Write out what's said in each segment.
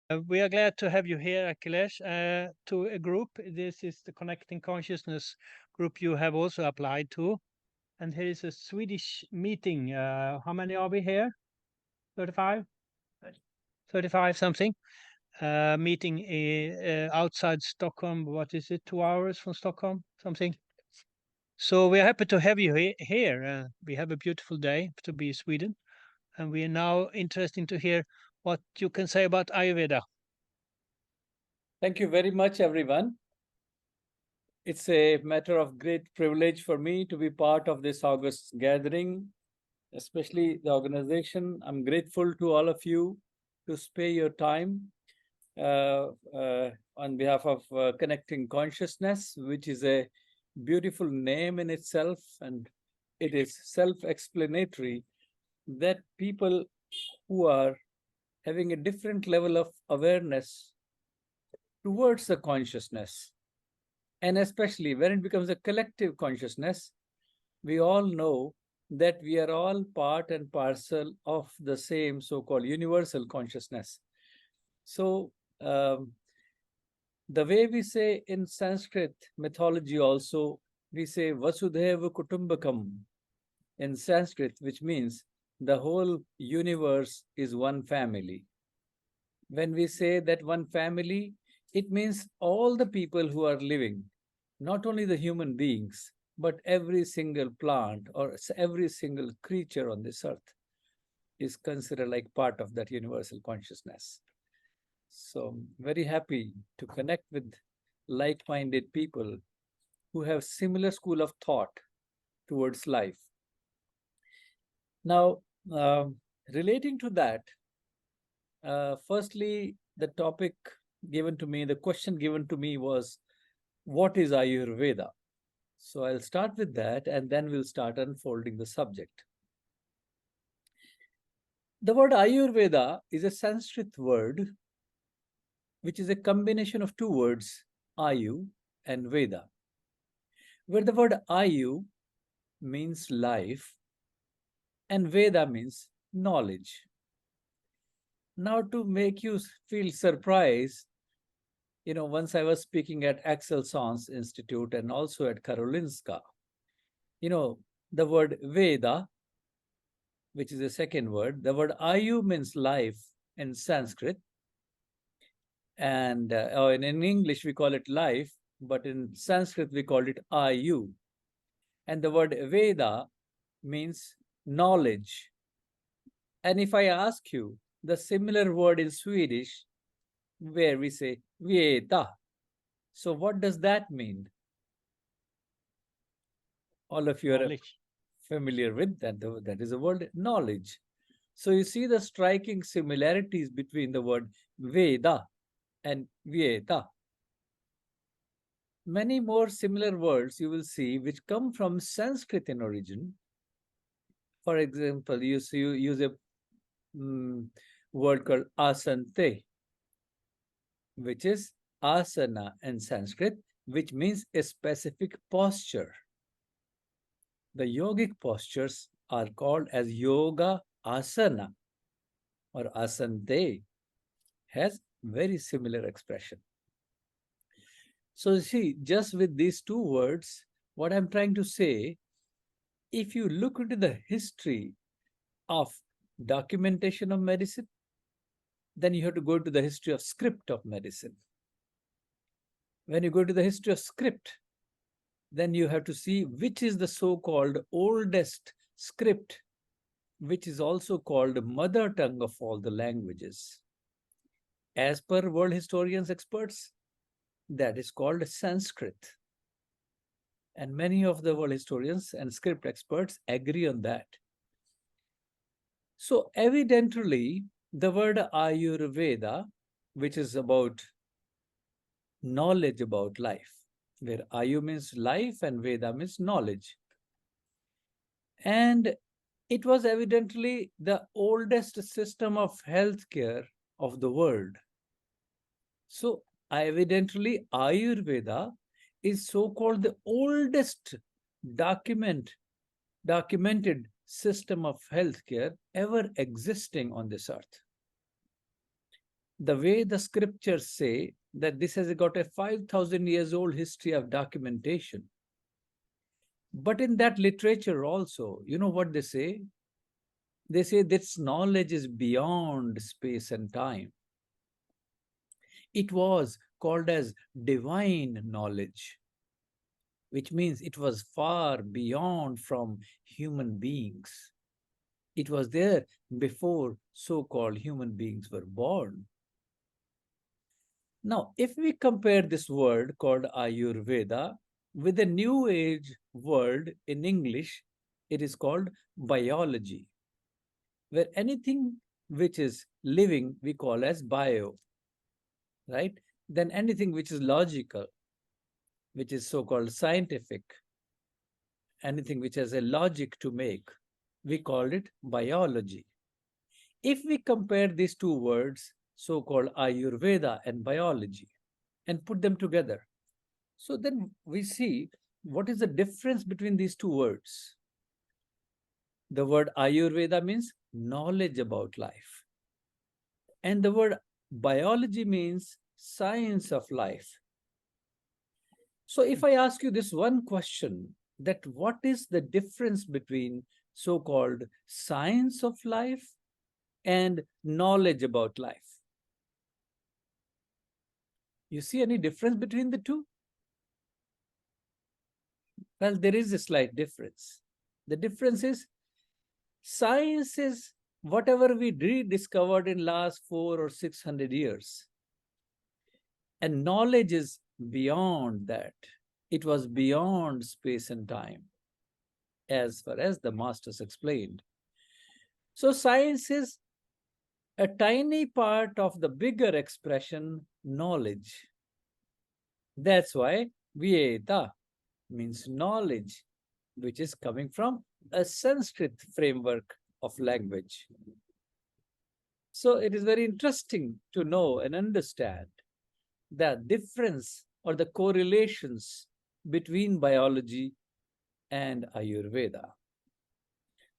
We are glad to have you here, Akhilesh, to a group. This is the Connecting Consciousness group you have also applied to. And here is a Swedish meeting. How many are we here? 35? 35 something. Meeting outside Stockholm. What is it? 2 hours from Stockholm? Something. So we are happy to have you here. We have a beautiful day to be in Sweden. And we are now interested to hear what you can say about Ayurveda. Thank you very much, everyone. It's a matter of great privilege for me to be part of this August gathering, especially the organization. I'm grateful to all of you to spare your time on behalf of Connecting Consciousness, which is a beautiful name in itself, and it is self-explanatory that people who are having a different level of awareness towards the consciousness, and especially when it becomes a collective consciousness, we all know that we are all part and parcel of the same so-called universal consciousness. So the way we say in Sanskrit mythology also, we say Vasudhaiva Kutumbakam in Sanskrit, which means the whole universe is one family. When we say that one family, it means all the people who are living, not only the human beings, but every single plant or every single creature on this earth is considered like part of that universal consciousness. So I'm very happy to connect with like-minded people who have similar school of thought towards life. Now, relating to that, firstly, the topic given to me, the question given to me was, what is Ayurveda? So I'll start with that and then we'll start unfolding the subject. The word Ayurveda is a Sanskrit word which is a combination of two words, Ayu and Veda, where the word Ayu means life and Veda means knowledge. Now, to make you feel surprised, once I was speaking at Axel Sons Institute and also at Karolinska, the word Veda, which is the second word, the word Ayu means life in Sanskrit. And in English, we call it life, but in Sanskrit, we call it Ayu. And the word Veda means knowledge. And if I ask you the similar word in Swedish, where we say Veda, so what does that mean? All of you are familiar with that. That is the word knowledge. So you see the striking similarities between the word Veda and Veda. Many more similar words you will see which come from Sanskrit in origin. For example, you use a word called asante, which is asana in Sanskrit, which means a specific posture. The yogic postures are called as yoga asana or asante, has very similar expression. So see, just with these two words, what I'm trying to say, if you look into the history of documentation of medicine, then you have to go to the history of script of medicine. When you go to the history of script, then you have to see which is the so-called oldest script, which is also called mother tongue of all the languages. As per world historians experts, that is called Sanskrit. And many of the world historians and script experts agree on that. So evidently, the word Ayurveda, which is about knowledge about life, where Ayu means life and Veda means knowledge. And it was evidently the oldest system of healthcare of the world. So evidently Ayurveda is so-called the oldest documented system of healthcare ever existing on this earth. The way the scriptures say that this has got a 5,000 years old history of documentation. But in that literature also, you know what they say? They say this knowledge is beyond space and time. It was called as divine knowledge, which means it was far beyond from human beings. It was there before so-called human beings were born. Now, if we compare this word called Ayurveda with a new age word in English, it is called biology, where anything which is living we call as bio, right? Then anything which is logical, which is so-called scientific, anything which has a logic to make, we call it biology. If we compare these two words, so-called Ayurveda and biology, and put them together, so then we see what is the difference between these two words. The word Ayurveda means knowledge about life, and the word biology means science of life. So if I ask you this one question, that what is the difference between so-called science of life and knowledge about life? You see any difference between the two? Well, there is a slight difference. The difference is science is whatever we rediscovered in last 400 or 600 years. And knowledge is beyond that. It was beyond space and time, as far as the masters explained. So science is a tiny part of the bigger expression, knowledge. That's why Veda means knowledge, which is coming from a Sanskrit framework of language. So it is very interesting to know and understand the difference or the correlations between biology and Ayurveda.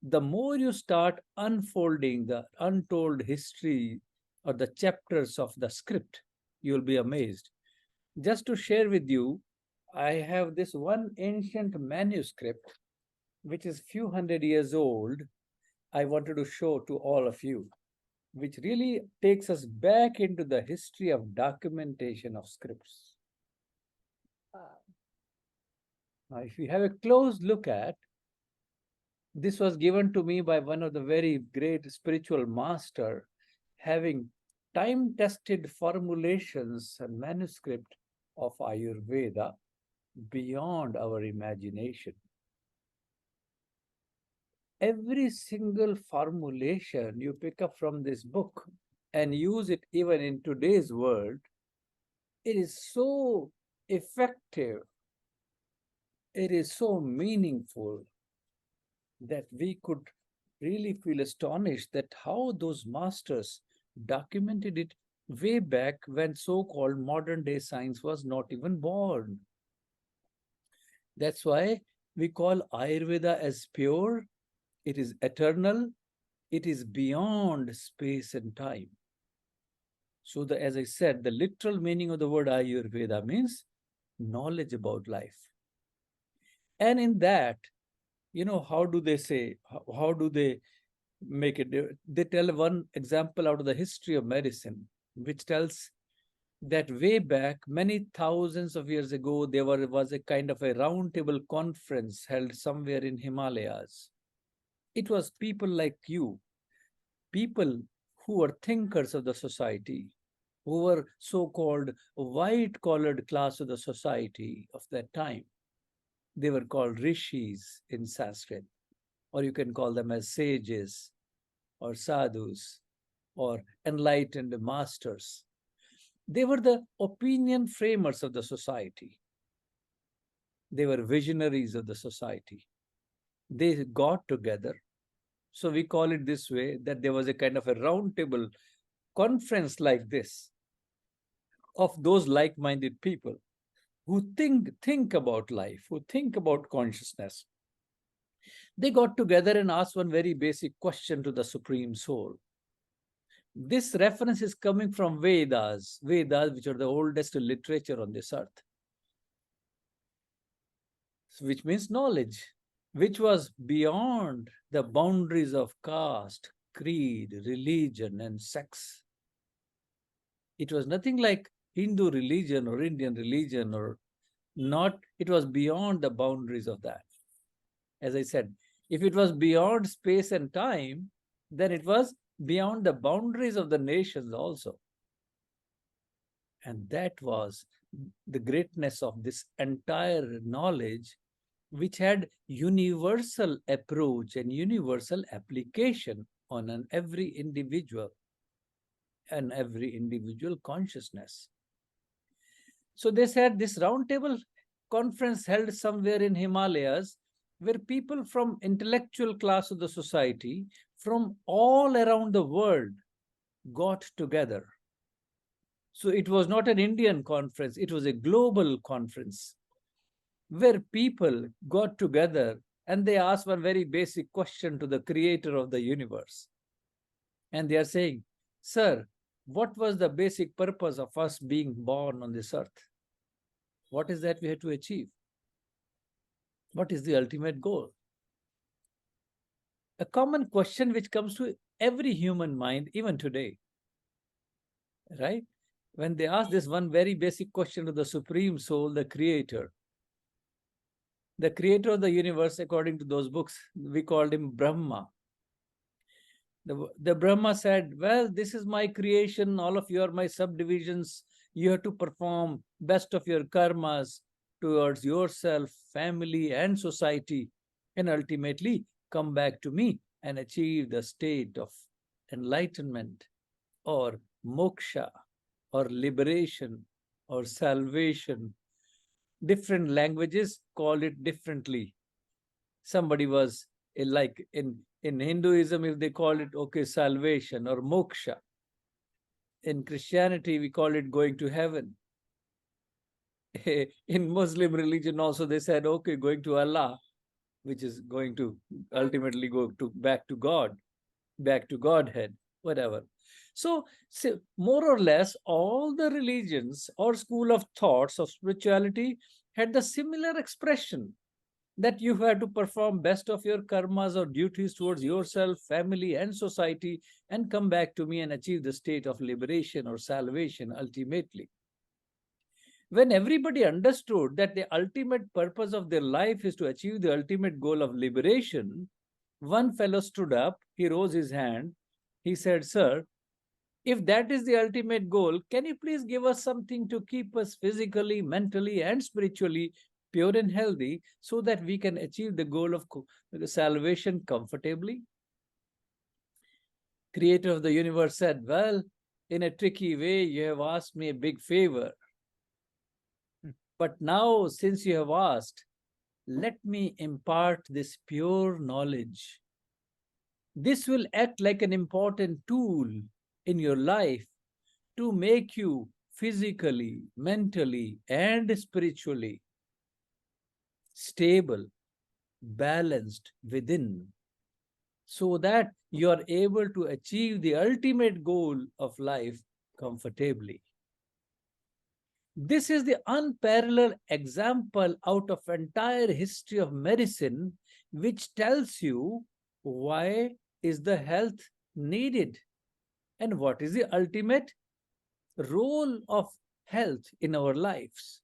The more you start unfolding the untold history or the chapters of the script, you'll be amazed. Just to share with you, I have this one ancient manuscript, which is few hundred years old. I wanted to show to all of you, which really takes us back into the history of documentation of scripts. Now, if you have a close look at, this was given to me by one of the very great spiritual master, having time-tested formulations and manuscript of Ayurveda beyond our imagination. Every single formulation you pick up from this book and use it even in today's world, it is so effective, it is so meaningful that we could really feel astonished that how those masters documented it way back when so-called modern day science was not even born. That's why we call Ayurveda as pure, it is eternal, it is beyond space and time. So, as I said, the literal meaning of the word Ayurveda means knowledge about life. And in that, you know, how do they say, how do they make it? They tell one example out of the history of medicine, which tells that way back, many thousands of years ago, there was a kind of a roundtable conference held somewhere in Himalayas. It was people like you, people who were thinkers of the society, who were so-called white-collared class of the society of that time. They were called rishis in Sanskrit, or you can call them as sages, or sadhus, or enlightened masters. They were the opinion framers of the society. They were visionaries of the society. They got together. So we call it this way, that there was a kind of a roundtable conference like this of those like-minded people who think about life, who think about consciousness. They got together and asked one very basic question to the Supreme Soul. This reference is coming from Vedas, which are the oldest literature on this earth, which means knowledge, which was beyond the boundaries of caste, creed, religion, and sex. It was nothing like Hindu religion or Indian religion or not, it was beyond the boundaries of that. As I said, if it was beyond space and time, then it was beyond the boundaries of the nations also. And that was the greatness of this entire knowledge, which had universal approach and universal application on every individual and every individual consciousness. So they said this roundtable conference held somewhere in Himalayas, where people from intellectual class of the society from all around the world got together. So it was not an Indian conference, it was a global conference where people got together and they asked one very basic question to the creator of the universe. And they are saying, Sir, what was the basic purpose of us being born on this earth? What is that we have to achieve? What is the ultimate goal? A common question which comes to every human mind, even today, right? When they ask this one very basic question to the Supreme Soul, the Creator of the universe, according to those books, we called him Brahma. The Brahma said, well, this is my creation, all of you are my subdivisions. You have to perform best of your karmas towards yourself, family, and society, and ultimately come back to me and achieve the state of enlightenment or moksha or liberation or salvation. Different languages call it differently. Somebody was like in Hinduism, if they call it, okay, salvation or moksha. In Christianity, we call it going to heaven. In Muslim religion also, they said, okay, going to Allah, which is going to ultimately go to back to God, back to Godhead, whatever. So more or less, all the religions or school of thoughts of spirituality had the similar expression that you have to perform best of your karmas or duties towards yourself, family, and society, and come back to me and achieve the state of liberation or salvation ultimately. When everybody understood that the ultimate purpose of their life is to achieve the ultimate goal of liberation, one fellow stood up, he rose his hand, he said, Sir, if that is the ultimate goal, can you please give us something to keep us physically, mentally, and spiritually pure and healthy so that we can achieve the goal of salvation comfortably? Creator of the universe said, well, in a tricky way, you have asked me a big favor. But now, since you have asked, let me impart this pure knowledge. This will act like an important tool in your life to make you physically, mentally, and spiritually stable, balanced within, so that you are able to achieve the ultimate goal of life comfortably. This is the unparalleled example out of entire history of medicine, which tells you why is the health needed and what is the ultimate role of health in our lives.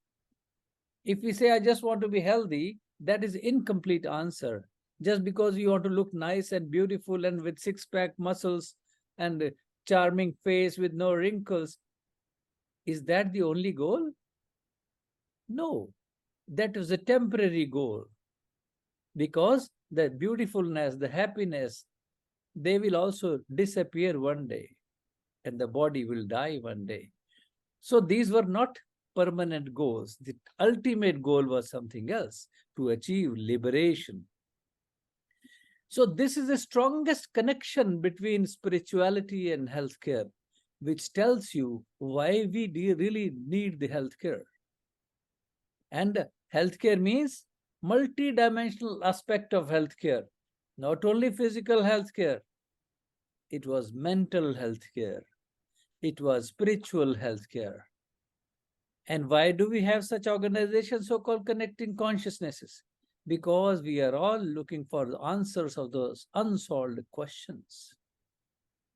If we say, I just want to be healthy, that is incomplete answer. Just because you want to look nice and beautiful and with six-pack muscles and charming face with no wrinkles, is that the only goal? No, that is a temporary goal, because the beautifulness, the happiness, they will also disappear one day and the body will die one day. So these were not permanent goals. The ultimate goal was something else, to achieve liberation. So this is the strongest connection between spirituality and healthcare, which tells you why we really need the healthcare. And healthcare means multi-dimensional aspect of healthcare, not only physical healthcare, it was mental health care, it was spiritual health care. And why do we have such organizations, so-called connecting consciousnesses? Because we are all looking for the answers of those unsolved questions.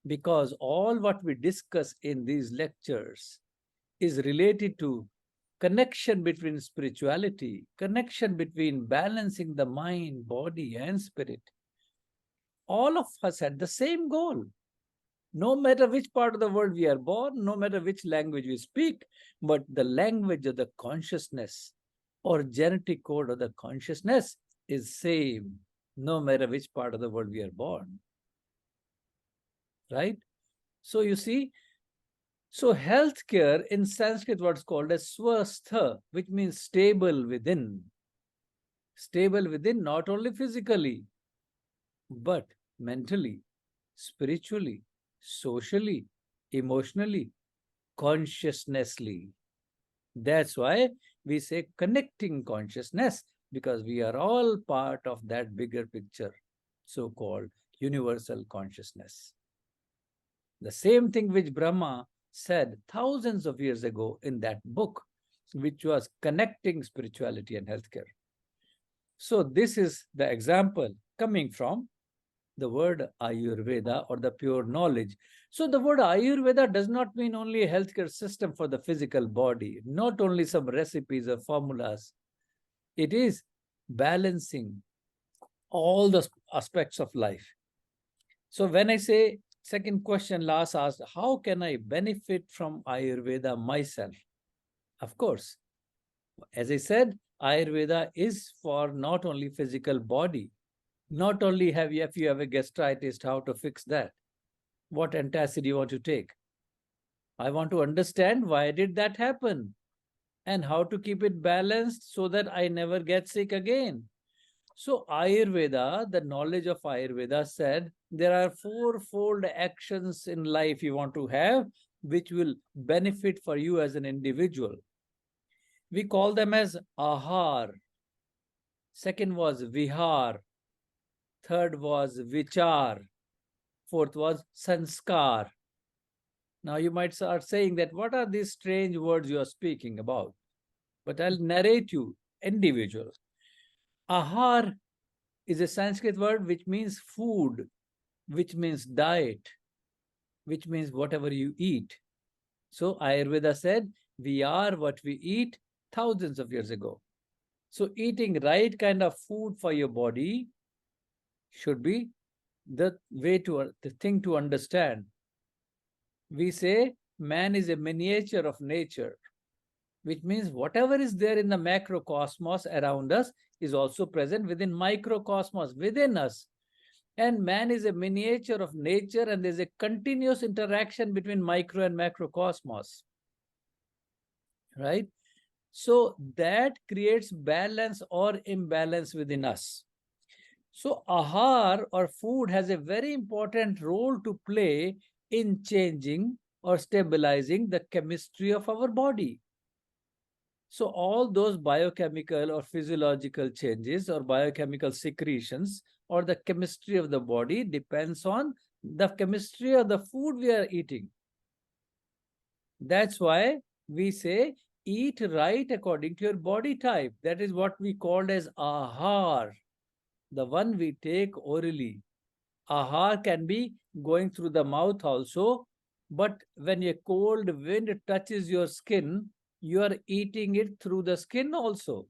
Because all what we discuss in these lectures is related to connection between spirituality, connection between balancing the mind, body, and spirit. All of us had the same goal. No matter which part of the world we are born, no matter which language we speak, but the language of the consciousness or genetic code of the consciousness is same, no matter which part of the world we are born. Right? So you see, so healthcare in Sanskrit what's called as swastha, which means stable within. Stable within, not only physically, but mentally, spiritually, socially, emotionally, consciousnessly. That's why we say connecting consciousness, because we are all part of that bigger picture, so called universal consciousness. The same thing which Brahma said thousands of years ago in that book, which was connecting spirituality and healthcare. So, this is the example coming from the word Ayurveda or the pure knowledge. So, the word Ayurveda does not mean only a healthcare system for the physical body, not only some recipes or formulas. It is balancing all the aspects of life. So, when I say, second question last asked, how can I benefit from Ayurveda myself? Of course, as I said, Ayurveda is for not only physical body, not only have you, if you have a gastritis, how to fix that? What antacid you want to take? I want to understand why did that happen and how to keep it balanced so that I never get sick again. So Ayurveda, the knowledge of Ayurveda said there are fourfold actions in life you want to have which will benefit for you as an individual. We call them as ahar. Second was vihar. Third was vichar. Fourth was sanskar. Now you might start saying that what are these strange words you are speaking about? But I'll narrate you individual. Ahar is a Sanskrit word which means food, which means diet, which means whatever you eat. So Ayurveda said, we are what we eat thousands of years ago. So eating right kind of food for your body should be the thing to understand. We say man is a miniature of nature, which means whatever is there in the macrocosmos around us is also present within microcosmos within us. And man is a miniature of nature, and there's a continuous interaction between micro and macrocosmos. Right? So that creates balance or imbalance within us. So ahar or food has a very important role to play in changing or stabilizing the chemistry of our body. So all those biochemical or physiological changes or biochemical secretions or the chemistry of the body depends on the chemistry of the food we are eating. That's why we say eat right according to your body type. That is what we called as ahar, the one we take orally. Ahar can be going through the mouth also, but when a cold wind touches your skin, you are eating it through the skin also.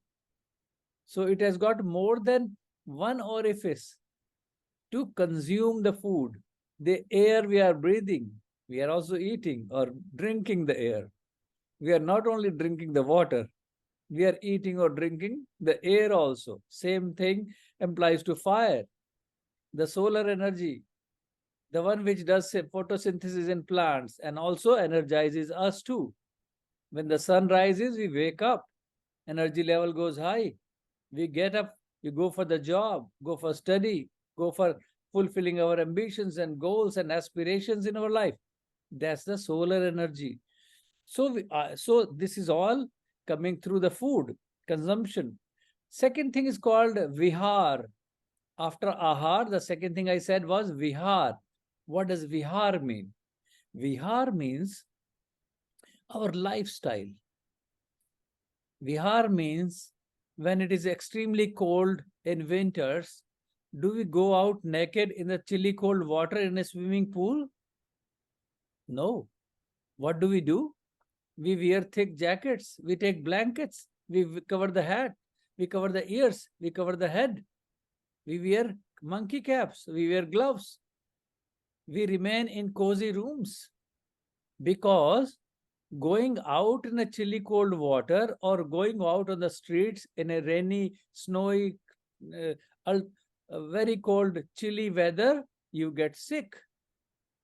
So it has got more than one orifice to consume the food. The air we are breathing, we are also eating or drinking the air. We are not only drinking the water, we are eating or drinking the air also. Same thing applies to fire. The solar energy, the one which does photosynthesis in plants and also energizes us too. When the sun rises, we wake up, energy level goes high. We get up, we go for the job, go for study, go for fulfilling our ambitions and goals and aspirations in our life. That's the solar energy. So this is all coming through the food consumption. Second thing is called vihar. After ahar, the second thing I said was vihar. What does vihar mean? Vihar means our lifestyle. Vihar means when it is extremely cold in winters, do we go out naked in the chilly cold water in a swimming pool? No. What do? We wear thick jackets, we take blankets, we cover the hat, we cover the ears, we cover the head, we wear monkey caps, we wear gloves, we remain in cozy rooms because going out in a chilly cold water or going out on the streets in a rainy, snowy, uh, very cold, chilly weather, you get sick.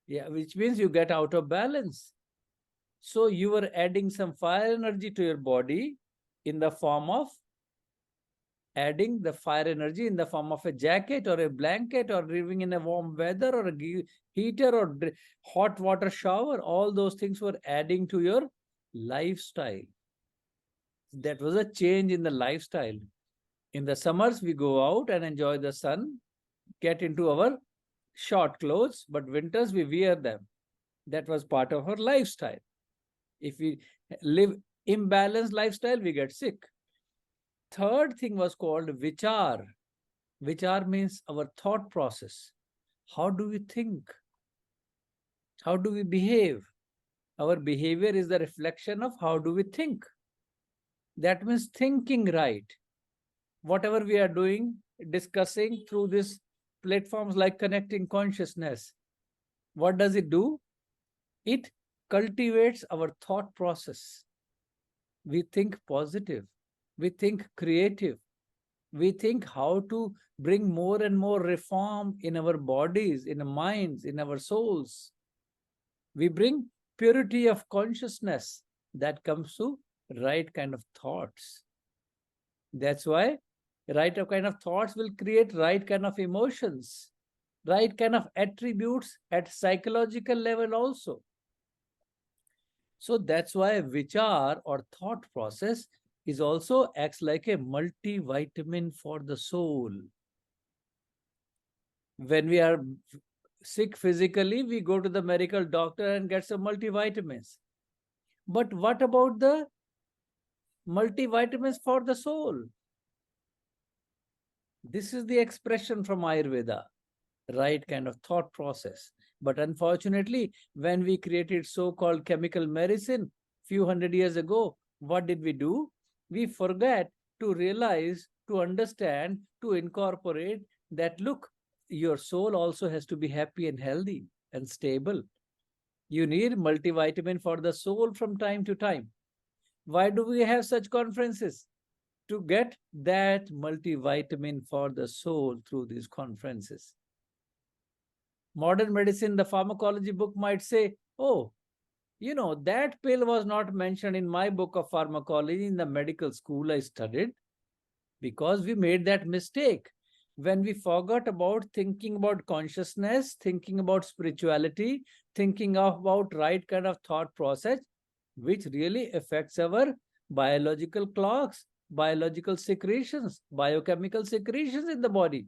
Yeah, which means you get out of balance. So you are adding some fire energy to your body in the form of adding the fire energy in the form of a jacket or a blanket or living in a warm weather or a heater or hot water shower. All those things were adding to your lifestyle. That was a change in the lifestyle. In the summers, we go out and enjoy the sun, get into our short clothes, but winters we wear them. That was part of our lifestyle. If we live imbalanced lifestyle, we get sick. Third thing was called vichar. Vichar means our thought process. How do we think? How do we behave? Our behavior is the reflection of how do we think. That means thinking right. Whatever we are doing, discussing through these platforms like connecting consciousness, what does it do? It cultivates our thought process. We think positive. We think creative. We think how to bring more and more reform in our bodies, in our minds, in our souls. We bring purity of consciousness that comes to right kind of thoughts. That's why right kind of thoughts will create right kind of emotions, right kind of attributes at psychological level also. So that's why vichar or thought process is also acts like a multivitamin for the soul. When we are sick physically, we go to the medical doctor and get some multivitamins. But what about the multivitamins for the soul? This is the expression from Ayurveda, right kind of thought process. But unfortunately, when we created so-called chemical medicine few hundred years ago, what did we do? We forget to realize, to understand, to incorporate that, look, your soul also has to be happy and healthy and stable. You need multivitamin for the soul from time to time. Why do we have such conferences? To get that multivitamin for the soul through these conferences. Modern medicine, the pharmacology book might say, oh, you know, that pill was not mentioned in my book of pharmacology in the medical school I studied, because we made that mistake when we forgot about thinking about consciousness, thinking about spirituality, thinking about right kind of thought process, which really affects our biological clocks, biological secretions, biochemical secretions in the body.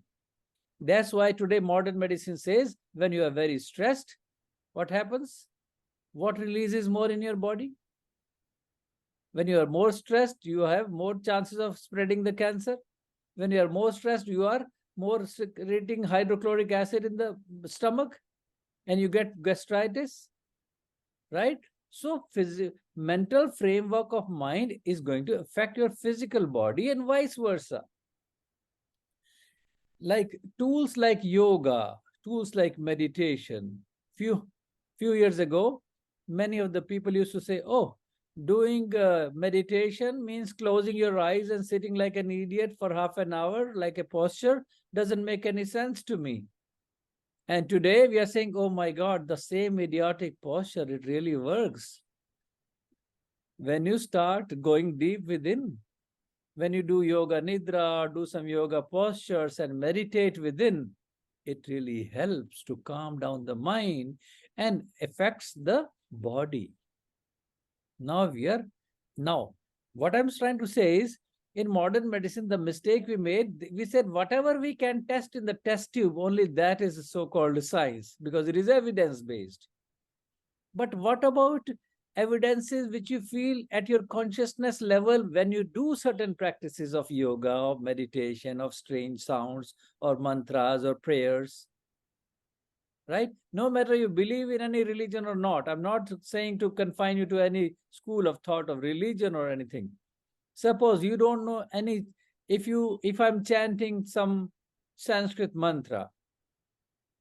That's why today modern medicine says when you are very stressed, what happens? What releases more in your body? When you are more stressed, you have more chances of spreading the cancer. When you are more stressed, you are more secreting hydrochloric acid in the stomach and you get gastritis, right? So mental framework of mind is going to affect your physical body and vice versa. Like tools like yoga, tools like meditation. Few years ago, many of the people used to say, oh, doing meditation means closing your eyes and sitting like an idiot for half an hour, like a posture, doesn't make any sense to me. And today we are saying, oh my God, the same idiotic posture, it really works. When you start going deep within, when you do yoga nidra, do some yoga postures and meditate within, it really helps to calm down the mind and affects the body. Now what I'm trying to say is, In modern medicine, the mistake we made, we said whatever we can test in the test tube, only that is so-called science, because it is evidence-based. But what about evidences which you feel at your consciousness level when you do certain practices of yoga, of meditation, of strange sounds, or mantras, or prayers? Right? No matter you believe in any religion or not, I'm not saying to confine you to any school of thought of religion or anything. Suppose you don't know any, if I'm chanting some Sanskrit mantra,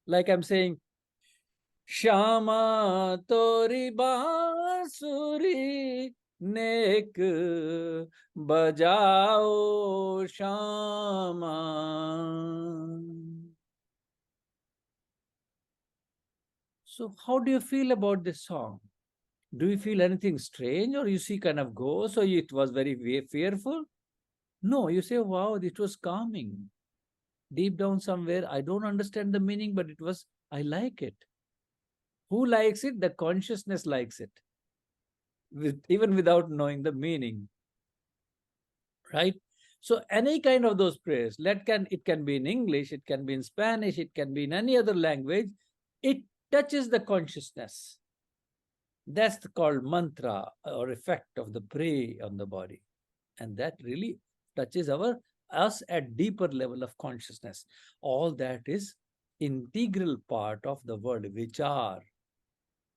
like I'm saying, Shama tori bansuri नेक बजाओ Shama. So how do you feel about this song? Do you feel anything strange, or you see kind of ghosts, or it was very fearful? No, you say, wow, it was calming. Deep down somewhere, I don't understand the meaning, but I like it. Who likes it? The consciousness likes it, even without knowing the meaning, right? So any kind of those prayers, it can be in English, it can be in Spanish, it can be in any other language. It touches the consciousness. That's called mantra, or effect of the prayer on the body. And that really touches us at deeper level of consciousness. All that is integral part of the word vichar,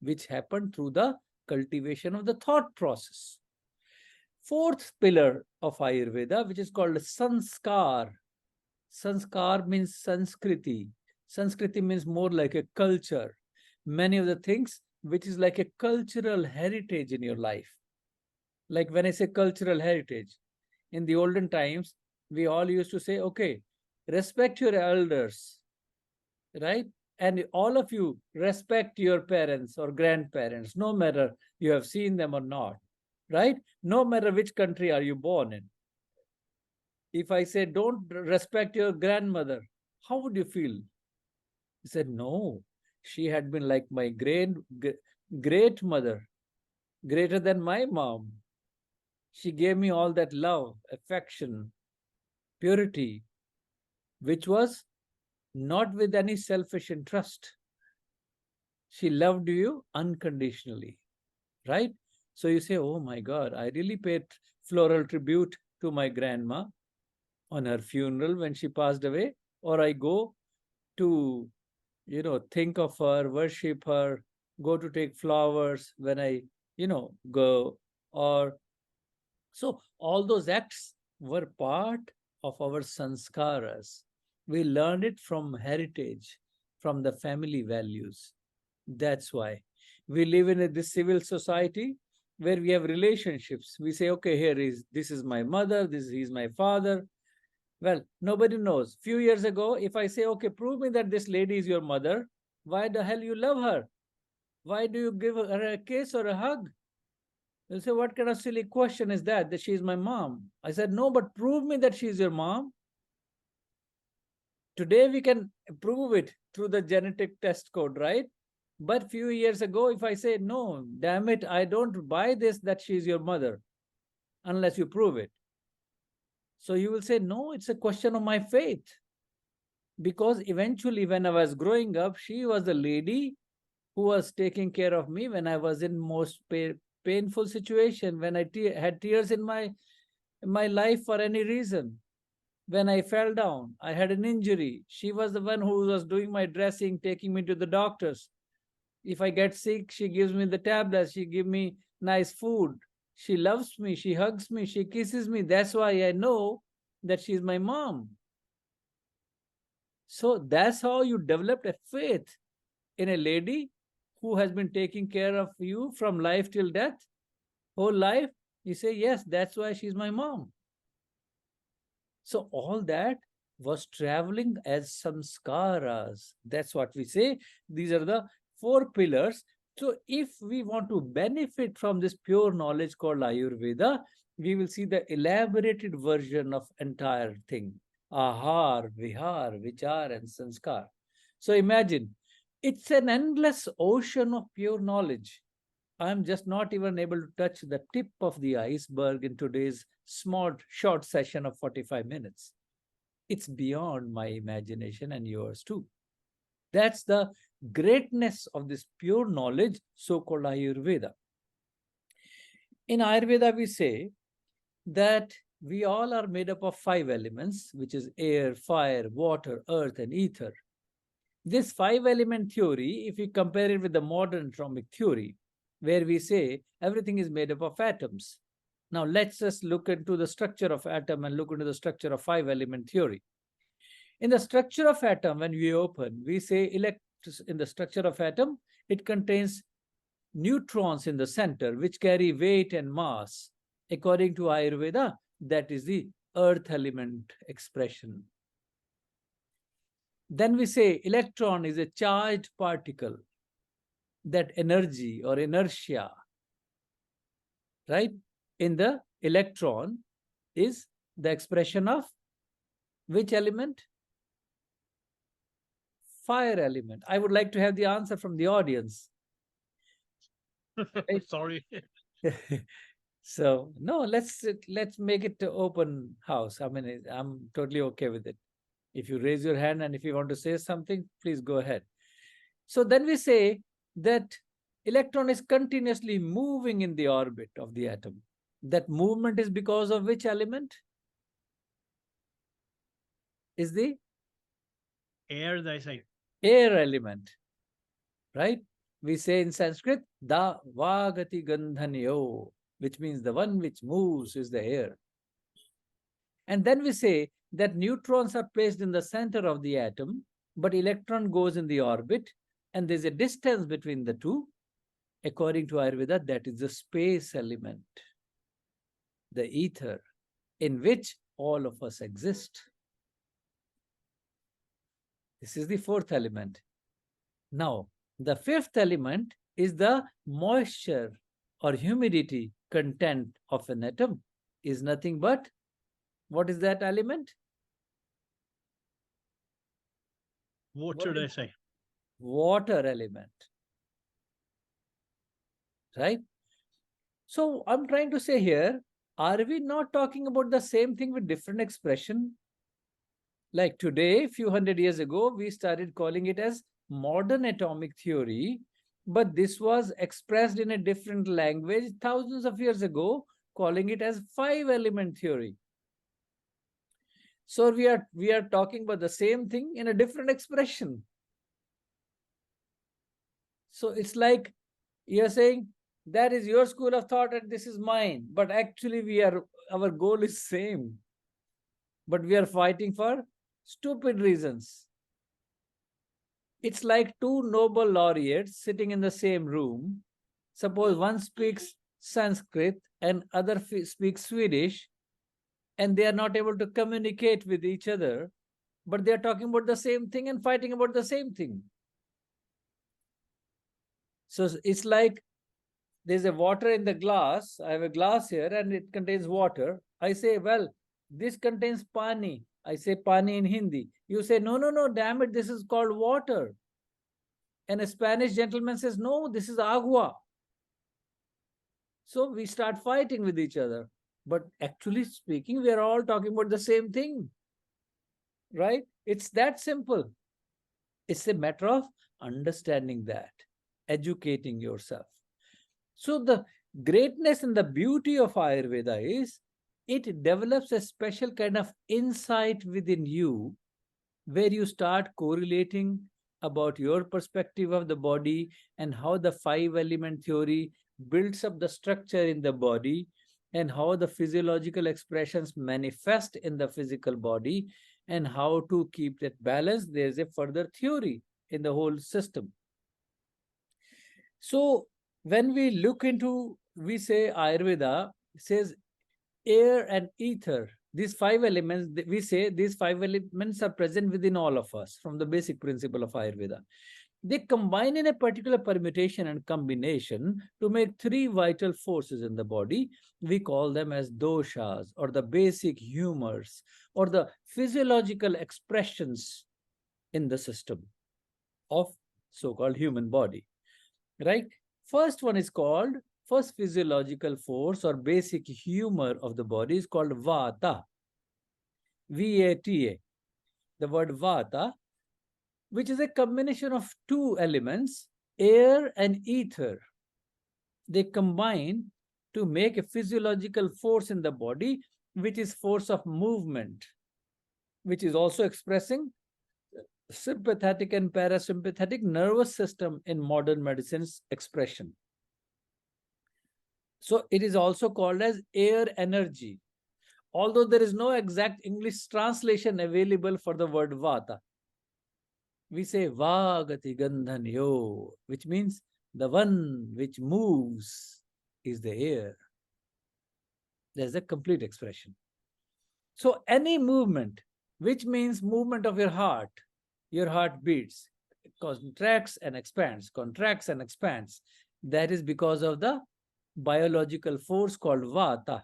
which happened through the cultivation of the thought process. Fourth pillar of Ayurveda, which is called sanskar. Sanskar means Sanskriti. Sanskriti means more like a culture. Many of the things which is like a cultural heritage in your life. Like when I say cultural heritage, in the olden times, we all used to say, okay, respect your elders, right? And all of you respect your parents or grandparents, no matter you have seen them or not, right? No matter which country are you born in. If I say, don't respect your grandmother, how would you feel? He said, no, she had been like my great mother, greater than my mom. She gave me all that love, affection, purity, which was not with any selfish interest. She loved you unconditionally, right? So you say, oh my God, I really paid floral tribute to my grandma on her funeral when she passed away, or I go to, think of her, worship her, go to take flowers when I, go, or so all those acts were part of our sanskaras. We learned it from heritage, from the family values. That's why we live in this civil society where we have relationships. We say, okay, this is my mother, he's my father. Well, nobody knows. Few years ago, if I say, okay, prove me that this lady is your mother, why the hell you love her? Why do you give her a kiss or a hug? They'll say, what kind of silly question is that she's my mom? I said, no, but prove me that she's your mom. Today we can prove it through the genetic test code, right? But few years ago, if I say, no, damn it, I don't buy this that she's your mother unless you prove it. So you will say, no, it's a question of my faith. Because eventually when I was growing up, she was the lady who was taking care of me when I was in most painful situation, when I had tears in my life for any reason. When I fell down, I had an injury. She was the one who was doing my dressing, taking me to the doctors. If I get sick, she gives me the tablets, she gives me nice food. She loves me, she hugs me, she kisses me. That's why I know that she's my mom. So that's how you developed a faith in a lady who has been taking care of you from life till death, whole life. You say, yes, that's why she's my mom. So all that was traveling as samskaras. That's what we say. These are the 4 pillars. So if we want to benefit from this pure knowledge called Ayurveda, we will see the elaborated version of entire thing. Ahar, Vihar, Vichar, and Sanskar. So imagine, it's an endless ocean of pure knowledge. I'm just not even able to touch the tip of the iceberg in today's small, short session of 45 minutes. It's beyond my imagination and yours too. That's the greatness of this pure knowledge, so called Ayurveda. In Ayurveda, we say that we all are made up of five elements, which is air, fire, water, earth, and ether. This five element theory, if you compare it with the modern atomic theory, where we say everything is made up of atoms. Now let's just look into the structure of atom and look into the structure of five element theory. In the structure of atom, when we open, we say in the structure of atom, it contains neutrons in the center, which carry weight and mass. According to Ayurveda, that is the earth element expression. Then we say electron is a charged particle, that energy or inertia, right, in the electron is the expression of which element? Fire element. I would like to have the answer from the audience. Right? Sorry. So no, let's make it to open house. I mean, I'm totally okay with it. If you raise your hand and if you want to say something, please go ahead. So then we say that electron is continuously moving in the orbit of the atom. That movement is because of which element? Is the Air, they say. air element, right? We say in Sanskrit, da vagati gandhanyo, which means the one which moves is the air. And then we say that neutrons are placed in the center of the atom, but electron goes in the orbit, and there's a distance between the two. According to Ayurveda, that is the space element, the ether, in which all of us exist. This is the fourth element. Now, the fifth element is the moisture or humidity content of an atom. Is nothing but, what is that element? Water, they say. Water element. Right? So I'm trying to say here, are we not talking about the same thing with different expression? Like today, a few hundred years ago, we started calling it as modern atomic theory, but this was expressed in a different language thousands of years ago, calling it as five element theory. So we are talking about the same thing in a different expression. So it's like you're saying that is your school of thought and this is mine, but actually our goal is same, but we are fighting for stupid reasons. It's like two Nobel laureates sitting in the same room. Suppose one speaks Sanskrit and other speaks Swedish, and they are not able to communicate with each other, but they are talking about the same thing and fighting about the same thing. So it's like there's a water in the glass. I have a glass here and it contains water. I say, well, this contains pani. I say pani in Hindi. You say, no, no, no, damn it, this is called water. And a Spanish gentleman says, no, this is agua. So we start fighting with each other. But actually speaking, we are all talking about the same thing. Right? It's that simple. It's a matter of understanding that, educating yourself. So the greatness and the beauty of Ayurveda is it develops a special kind of insight within you where you start correlating about your perspective of the body and how the five element theory builds up the structure in the body and how the physiological expressions manifest in the physical body and how to keep that balance. There's a further theory in the whole system. So when we look into, we say Ayurveda says air and ether, these five elements, we say these five elements are present within all of us from the basic principle of Ayurveda. They combine in a particular permutation and combination to make three vital forces in the body. We call them as doshas or the basic humors or the physiological expressions in the system of so-called human body. Right? First one is called, first physiological force or basic humor of the body is called Vata. V-A-T-A. The word Vata, which is a combination of two elements, air and ether. They combine to make a physiological force in the body, which is force of movement, which is also expressing sympathetic and parasympathetic nervous system in modern medicine's expression. So it is also called as air energy, although there is no exact English translation available for the word Vata. We say Vagati Gandhanyo, which means the one which moves is the air. There's a complete expression. So any movement, which means movement of your heart beats, contracts and expands, contracts and expands. That is because of the biological force called Vata.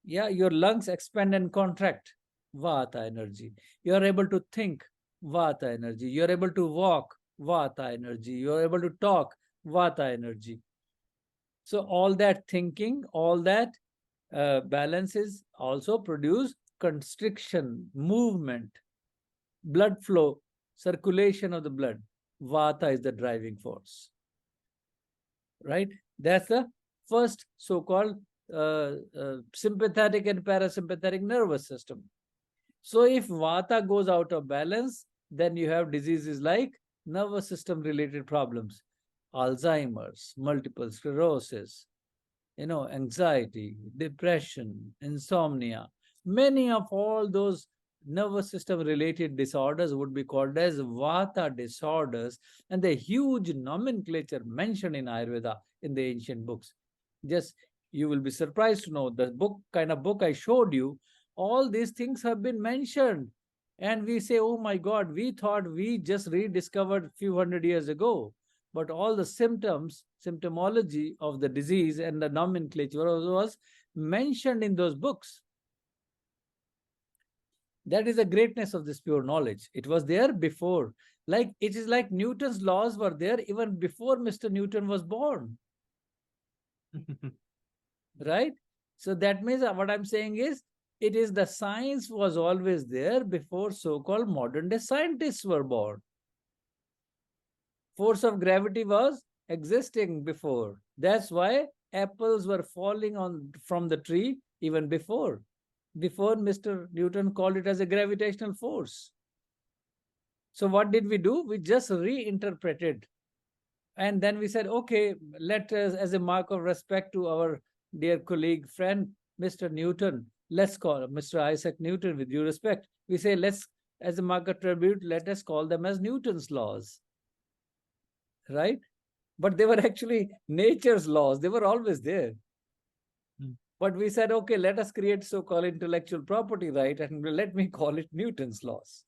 Yeah, your lungs expand and contract, Vata energy. You are able to think, Vata energy. You are able to walk, Vata energy. You are able to talk, Vata energy. So all that thinking, all that balances also produce constriction, movement, blood flow, circulation of the blood. Vata is the driving force. Right? That's the first so-called sympathetic and parasympathetic nervous system. So if Vata goes out of balance, then you have diseases like nervous system related problems, Alzheimer's, multiple sclerosis, anxiety, depression, insomnia. Many of all those nervous system related disorders would be called as Vata disorders, and the huge nomenclature mentioned in Ayurveda in the ancient books. Just you will be surprised to know the kind of book I showed you, all these things have been mentioned. And we say, oh my God, we thought we just rediscovered a few hundred years ago. But all the symptomology of the disease and the nomenclature was mentioned in those books. That is the greatness of this pure knowledge. It was there before. Like it is like Newton's laws were there even before Mr. Newton was born. Right? So that means what I'm saying is, it is the science was always there before so-called modern day scientists were born. Force of gravity was existing before. That's why apples were falling from the tree even before Mr. Newton called it as a gravitational force. So what did we do? We just reinterpreted. And then we said, okay, let us, as a mark of respect to our dear colleague, friend, Mr. Newton, let's call Mr. Isaac Newton with due respect. We say, let's, as a mark of tribute, let us call them as Newton's laws. Right? But they were actually nature's laws. They were always there. But we said, okay, let us create so-called intellectual property right, and let me call it Newton's laws.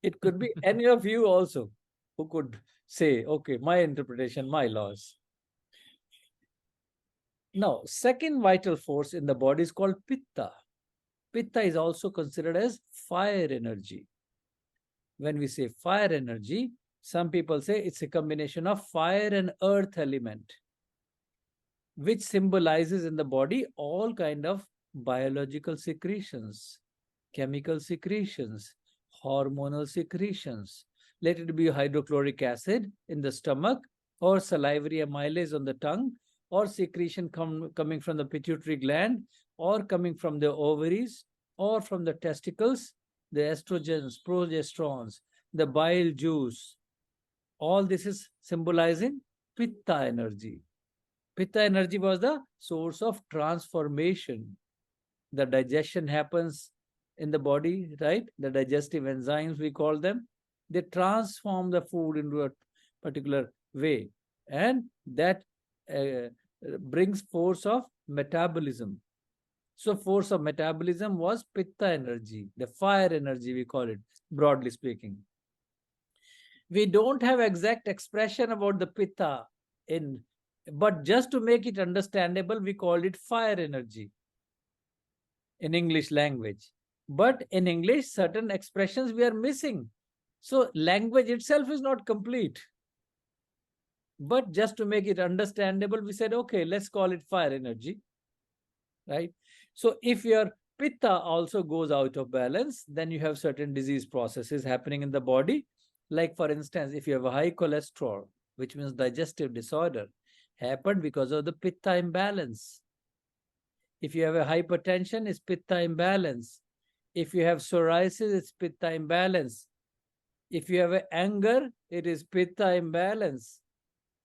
It could be any of you also who could say, okay, my interpretation, my laws. Now, second vital force in the body is called Pitta. Pitta is also considered as fire energy. When we say fire energy, some people say it's a combination of fire and earth element, which symbolizes in the body all kind of biological secretions, chemical secretions, hormonal secretions. Let it be hydrochloric acid in the stomach, or salivary amylase on the tongue, or secretion coming from the pituitary gland, or coming from the ovaries, or from the testicles, the estrogens, progesterones, the bile juice. All this is symbolizing Pitta energy. Pitta energy was the source of transformation. The digestion happens in the body, right? The digestive enzymes, we call them. They transform the food into a particular way. And that brings force of metabolism. So force of metabolism was Pitta energy, the fire energy we call it, broadly speaking. We don't have exact expression about the Pitta but just to make it understandable, we call it fire energy in English language. But in English, certain expressions we are missing. So language itself is not complete. But just to make it understandable, we said, okay, let's call it fire energy, right? So if your pitta also goes out of balance, then you have certain disease processes happening in the body. Like, for instance, if you have a high cholesterol, which means digestive disorder, happened because of the pitta imbalance. If you have a hypertension, it's pitta imbalance. If you have psoriasis, it's pitta imbalance. If you have a anger, it is pitta imbalance.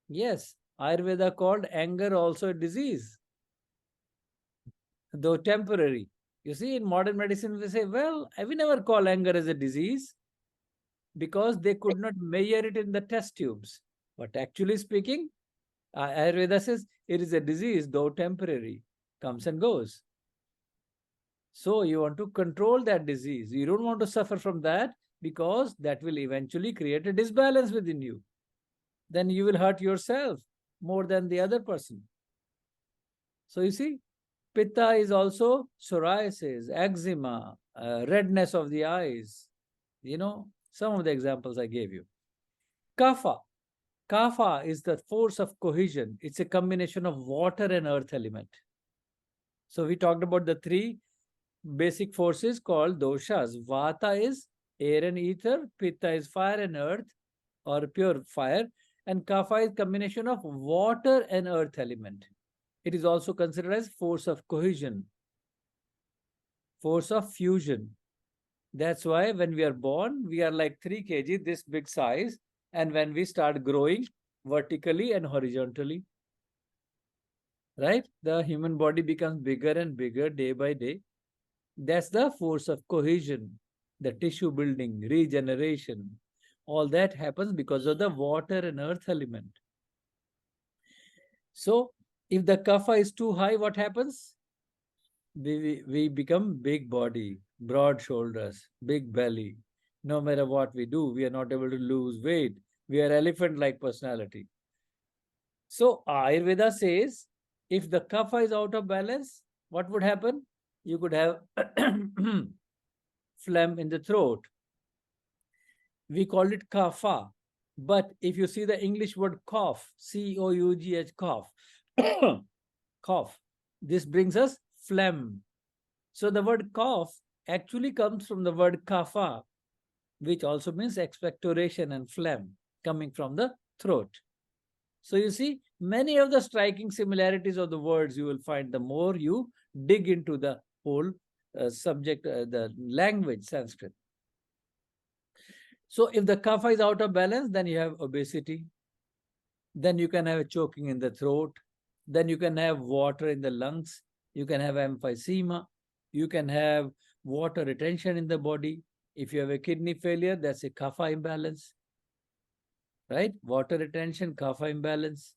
Yes, Ayurveda called anger also a disease, though temporary. You see, in modern medicine, we say, well, we never call anger as a disease because they could not measure it in the test tubes. But actually speaking, Ayurveda says it is a disease, though temporary, comes and goes. So you want to control that disease. You don't want to suffer from that because that will eventually create a disbalance within you. Then you will hurt yourself more than the other person. So you see, Pitta is also psoriasis, eczema, redness of the eyes. You know, some of the examples I gave you. Kapha. Kapha is the force of cohesion. It's a combination of water and earth element. So we talked about the three basic forces called doshas. Vata is air and ether, Pitta is fire and earth or pure fire, and Kapha is combination of water and earth element. It is also considered as force of cohesion, force of fusion. That's why when we are born, we are like 3 kg, this big size, and when we start growing vertically and horizontally, right? The human body becomes bigger and bigger day by day. That's the force of cohesion, the tissue building, regeneration. All that happens because of the water and earth element. So, if the kapha is too high, what happens? We become big body, broad shoulders, big belly. No matter what we do, we are not able to lose weight. We are elephant-like personality. So Ayurveda says, if the kapha is out of balance, what would happen? You could have phlegm in the throat. We call it kapha. But if you see the English word cough, C-O-U-G-H, cough, cough, this brings us phlegm. So the word cough actually comes from the word kapha, which also means expectoration and phlegm coming from the throat. So you see, many of the striking similarities of the words you will find the more you dig into the whole subject, the language, Sanskrit. So if the kapha is out of balance, then you have obesity. Then you can have choking in the throat. Then you can have water in the lungs. You can have emphysema. You can have water retention in the body. If you have a kidney failure, that's a kapha imbalance, right? Water retention, kapha imbalance.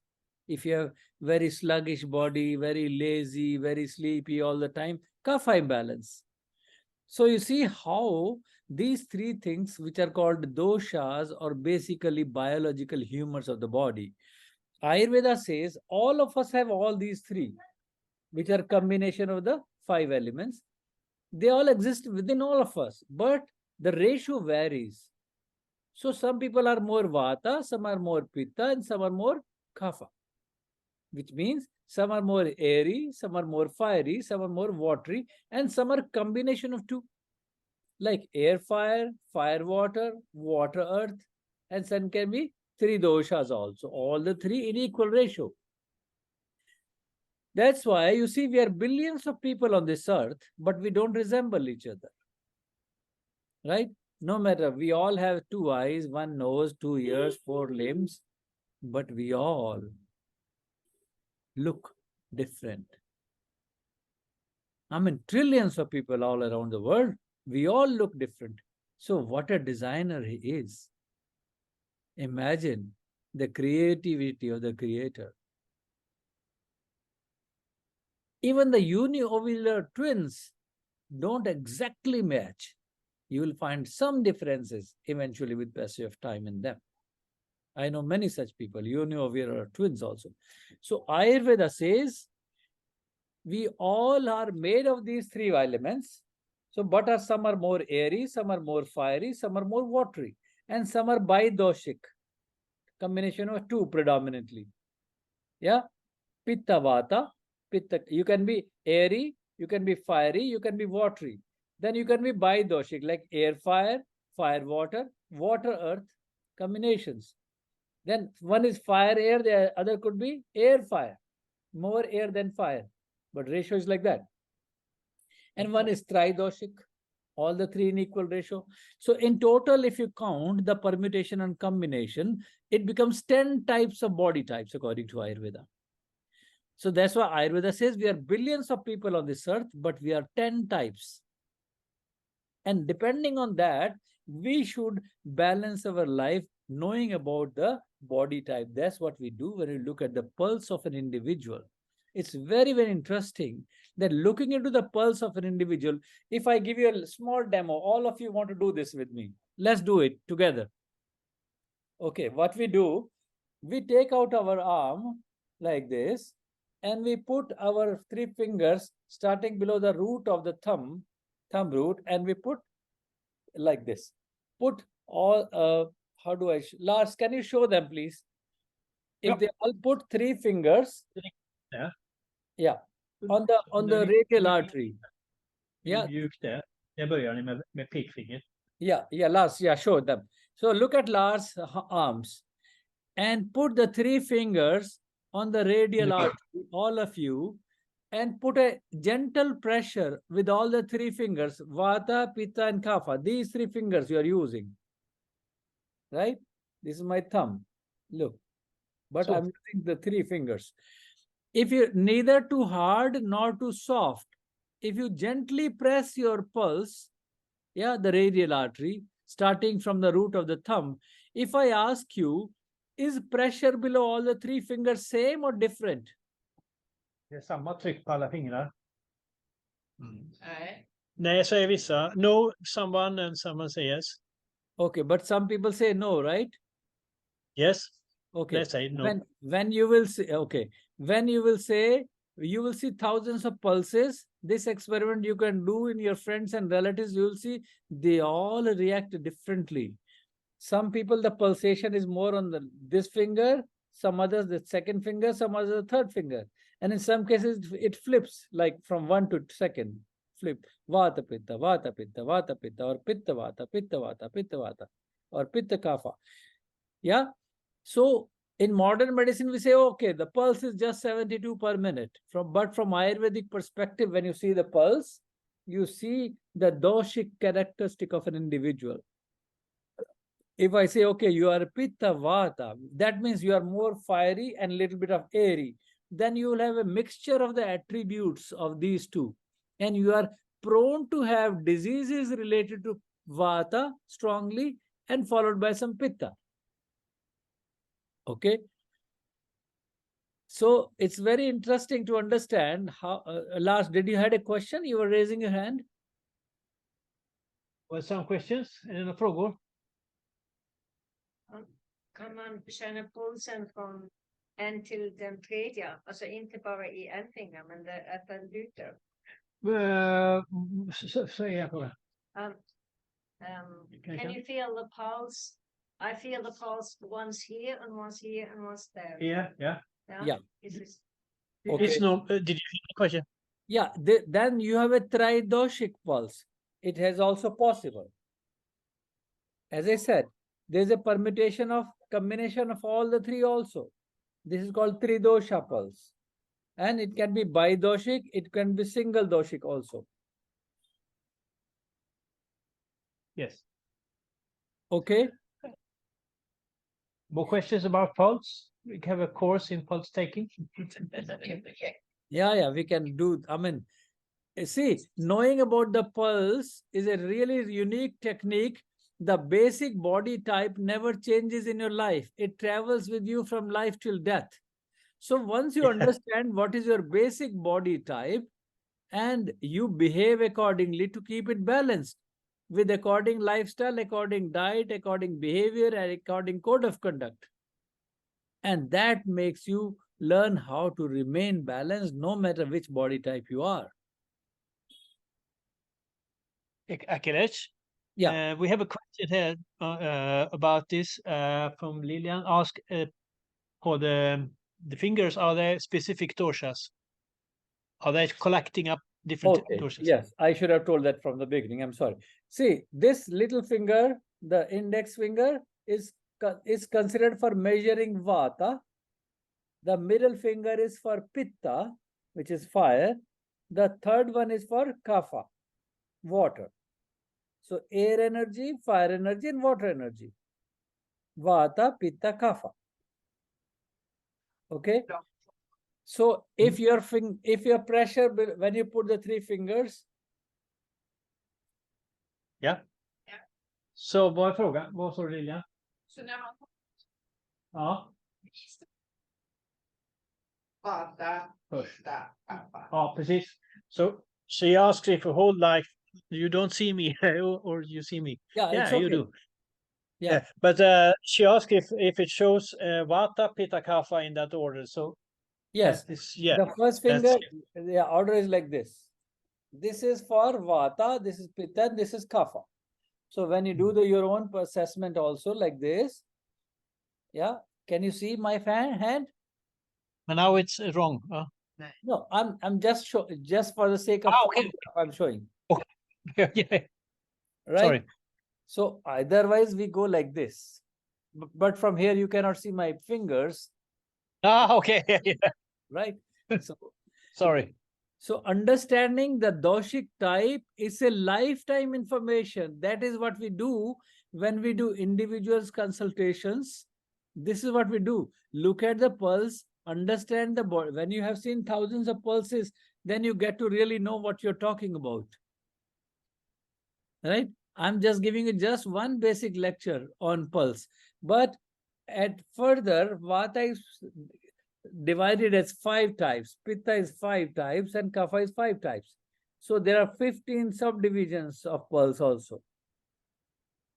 If you have very sluggish body, very lazy, very sleepy all the time, kapha imbalance. So you see how these three things, which are called doshas, or basically biological humors of the body, Ayurveda says all of us have all these three, which are combination of the 5 elements. They all exist within all of us, but the ratio varies. So some people are more vata, some are more pitta, and some are more kapha, which means some are more airy, some are more fiery, some are more watery, and some are combination of two, like air fire, fire water, water earth, and some can be 3 doshas also, all the 3 in equal ratio. That's why you see we are billions of people on this earth, but we don't resemble each other, right? No matter, we all have 2 eyes, 1 nose, 2 ears, 4 limbs, but we all look different. I mean, trillions of people all around the world, we all look different. So what a designer he is. Imagine the creativity of the creator. Even the uniovular twins don't exactly match. You will find some differences eventually with passage of time in them. I know many such people, uniovular twins also. So Ayurveda says we all are made of these 3 elements. So, but some are more airy, some are more fiery, some are more watery, and some are bidoshic, combination of two predominantly. Yeah, Pitta Vata, Pitta. You can be airy, you can be fiery, you can be watery. Then you can be bidoshik, like air fire, fire water, water earth combinations. Then one is fire air, the other could be air fire, more air than fire. But ratio is like that. And one is tridoshik, all the three in equal ratio. So in total, if you count the permutation and combination, it becomes 10 types of body types according to Ayurveda. So that's why Ayurveda says we are billions of people on this earth, but we are 10 types. And depending on that, we should balance our life knowing about the body type. That's what we do when we look at the pulse of an individual. It's very, very interesting that looking into the pulse of an individual, if I give you a small demo, all of you want to do this with me. Let's do it together. Okay, what we do, we take out our arm like this, and we put our three fingers starting below the root of the thumb root, and we put like this. Put all, how do I, Lars, can you show them, please? If Yep. they all put three fingers, Yeah. yeah, on the radial artery. Yeah. Mjukt där. Jag börjar med pekfingret. Yeah, Lars, yeah, show them. So look at Lars' arms and put the three fingers on the radial artery, all of you, and put a gentle pressure with all the three fingers, Vata, Pitta, and Kapha. These three fingers you are using, right? This is my thumb. Look, but I'm using the three fingers. If you neither too hard nor too soft, if you gently press your pulse, yeah, the radial artery, starting from the root of the thumb, if I ask you, is pressure below all the three fingers same or different? Det är samma tryck på alla fingrar. Nej, säger vissa. No, someone, and someone say yes. Okay, but some people say no, right? Yes. Okay. Let's say no. When you will say, okay, when you will say, you will see thousands of pulses. This experiment you can do in your friends and relatives. You will see they all react differently. Some people, the pulsation is more on this finger, some others the second finger, some others the third finger. And in some cases, it flips, like from 1 to second, flip. Vata Pitta, Vata Pitta, Vata Pitta, or Pitta Vata, Pitta Vata, Pitta Vata, or Pitta Kapha. Yeah? So in modern medicine, we say, okay, the pulse is just 72 per minute. But from Ayurvedic perspective, when you see the pulse, you see the doshic characteristic of an individual. If I say, okay, you are Pitta Vata, that means you are more fiery and a little bit of airy. Then you will have a mixture of the attributes of these two. And you are prone to have diseases related to Vata strongly and followed by some Pitta. Okay. So it's very interesting to understand how, Lars, did you had a question? You were raising your hand. Well, some questions? Några frågor? Kan man känna pulsen från en till den tredje? Alltså inte bara i en finger, men att den byter. Så är jag på det. Can you feel the pulse? I feel the pulse once here and once here and once there. Yeah. Okay. Did you hear the question? Yeah, then you have a tridoshik pulse. It has also possible. As I said, there's a permutation of combination of all the three also. This is called tridosha pulse. And it can be bidoshik, it can be single doshik also. Yes. Okay. More questions about pulse? We have a course in pulse taking. Yeah, we can do. I mean, see, knowing about the pulse is a really unique technique. The basic body type never changes in your life. It travels with you from life till death. So once you understand what is your basic body type, and you behave accordingly to keep it balanced with according lifestyle, according diet, according behavior, and according code of conduct. And that makes you learn how to remain balanced no matter which body type you are. Akhilesh, Yeah. We have a question here about this from Lilian. Ask for the fingers. Are there specific doshas? Are they collecting up different Okay. doshas? Yes, I should have told that from the beginning. I'm sorry. See, this little finger, the index finger, is considered for measuring vata. The middle finger is for pitta, which is fire. The third one is for kapha, water. So air energy, fire energy, and water energy. Vata, pitta, kapha. Okay. So if your pressure when you put the three fingers. Ja. Så vad är frågan? Vad sa du, Lilian? Så när man Ja. Vata, Först. pitta, kapha. Ja, precis. So she asks if a whole life you don't see me or you see me. Yeah, it's Yeah, you okay. do. Yeah. But she asked if it shows Vata, Pitta, Kapha in that order. So Yes. yeah. The first finger, the order is like this. This is for Vata, this is Pitta, this is Kapha. So when you do your own assessment also like this, yeah. Can you see my hand? But now it's wrong. No, I'm just for the sake of Okay. I'm showing. Yeah. Right. Sorry. So otherwise we go like this. But from here you cannot see my fingers. Okay. Yeah. Right. So Sorry. So understanding the doshic type is a lifetime information. That is what we do when we do individuals consultations. This is what we do. Look at the pulse, understand the body. When you have seen thousands of pulses, then you get to really know what you're talking about. Right? I'm just giving you just one basic lecture on pulse. But at further, Vata is divided as 5 types, Pitta is 5 types, and Kapha is 5 types. So there are 15 subdivisions of pulse also,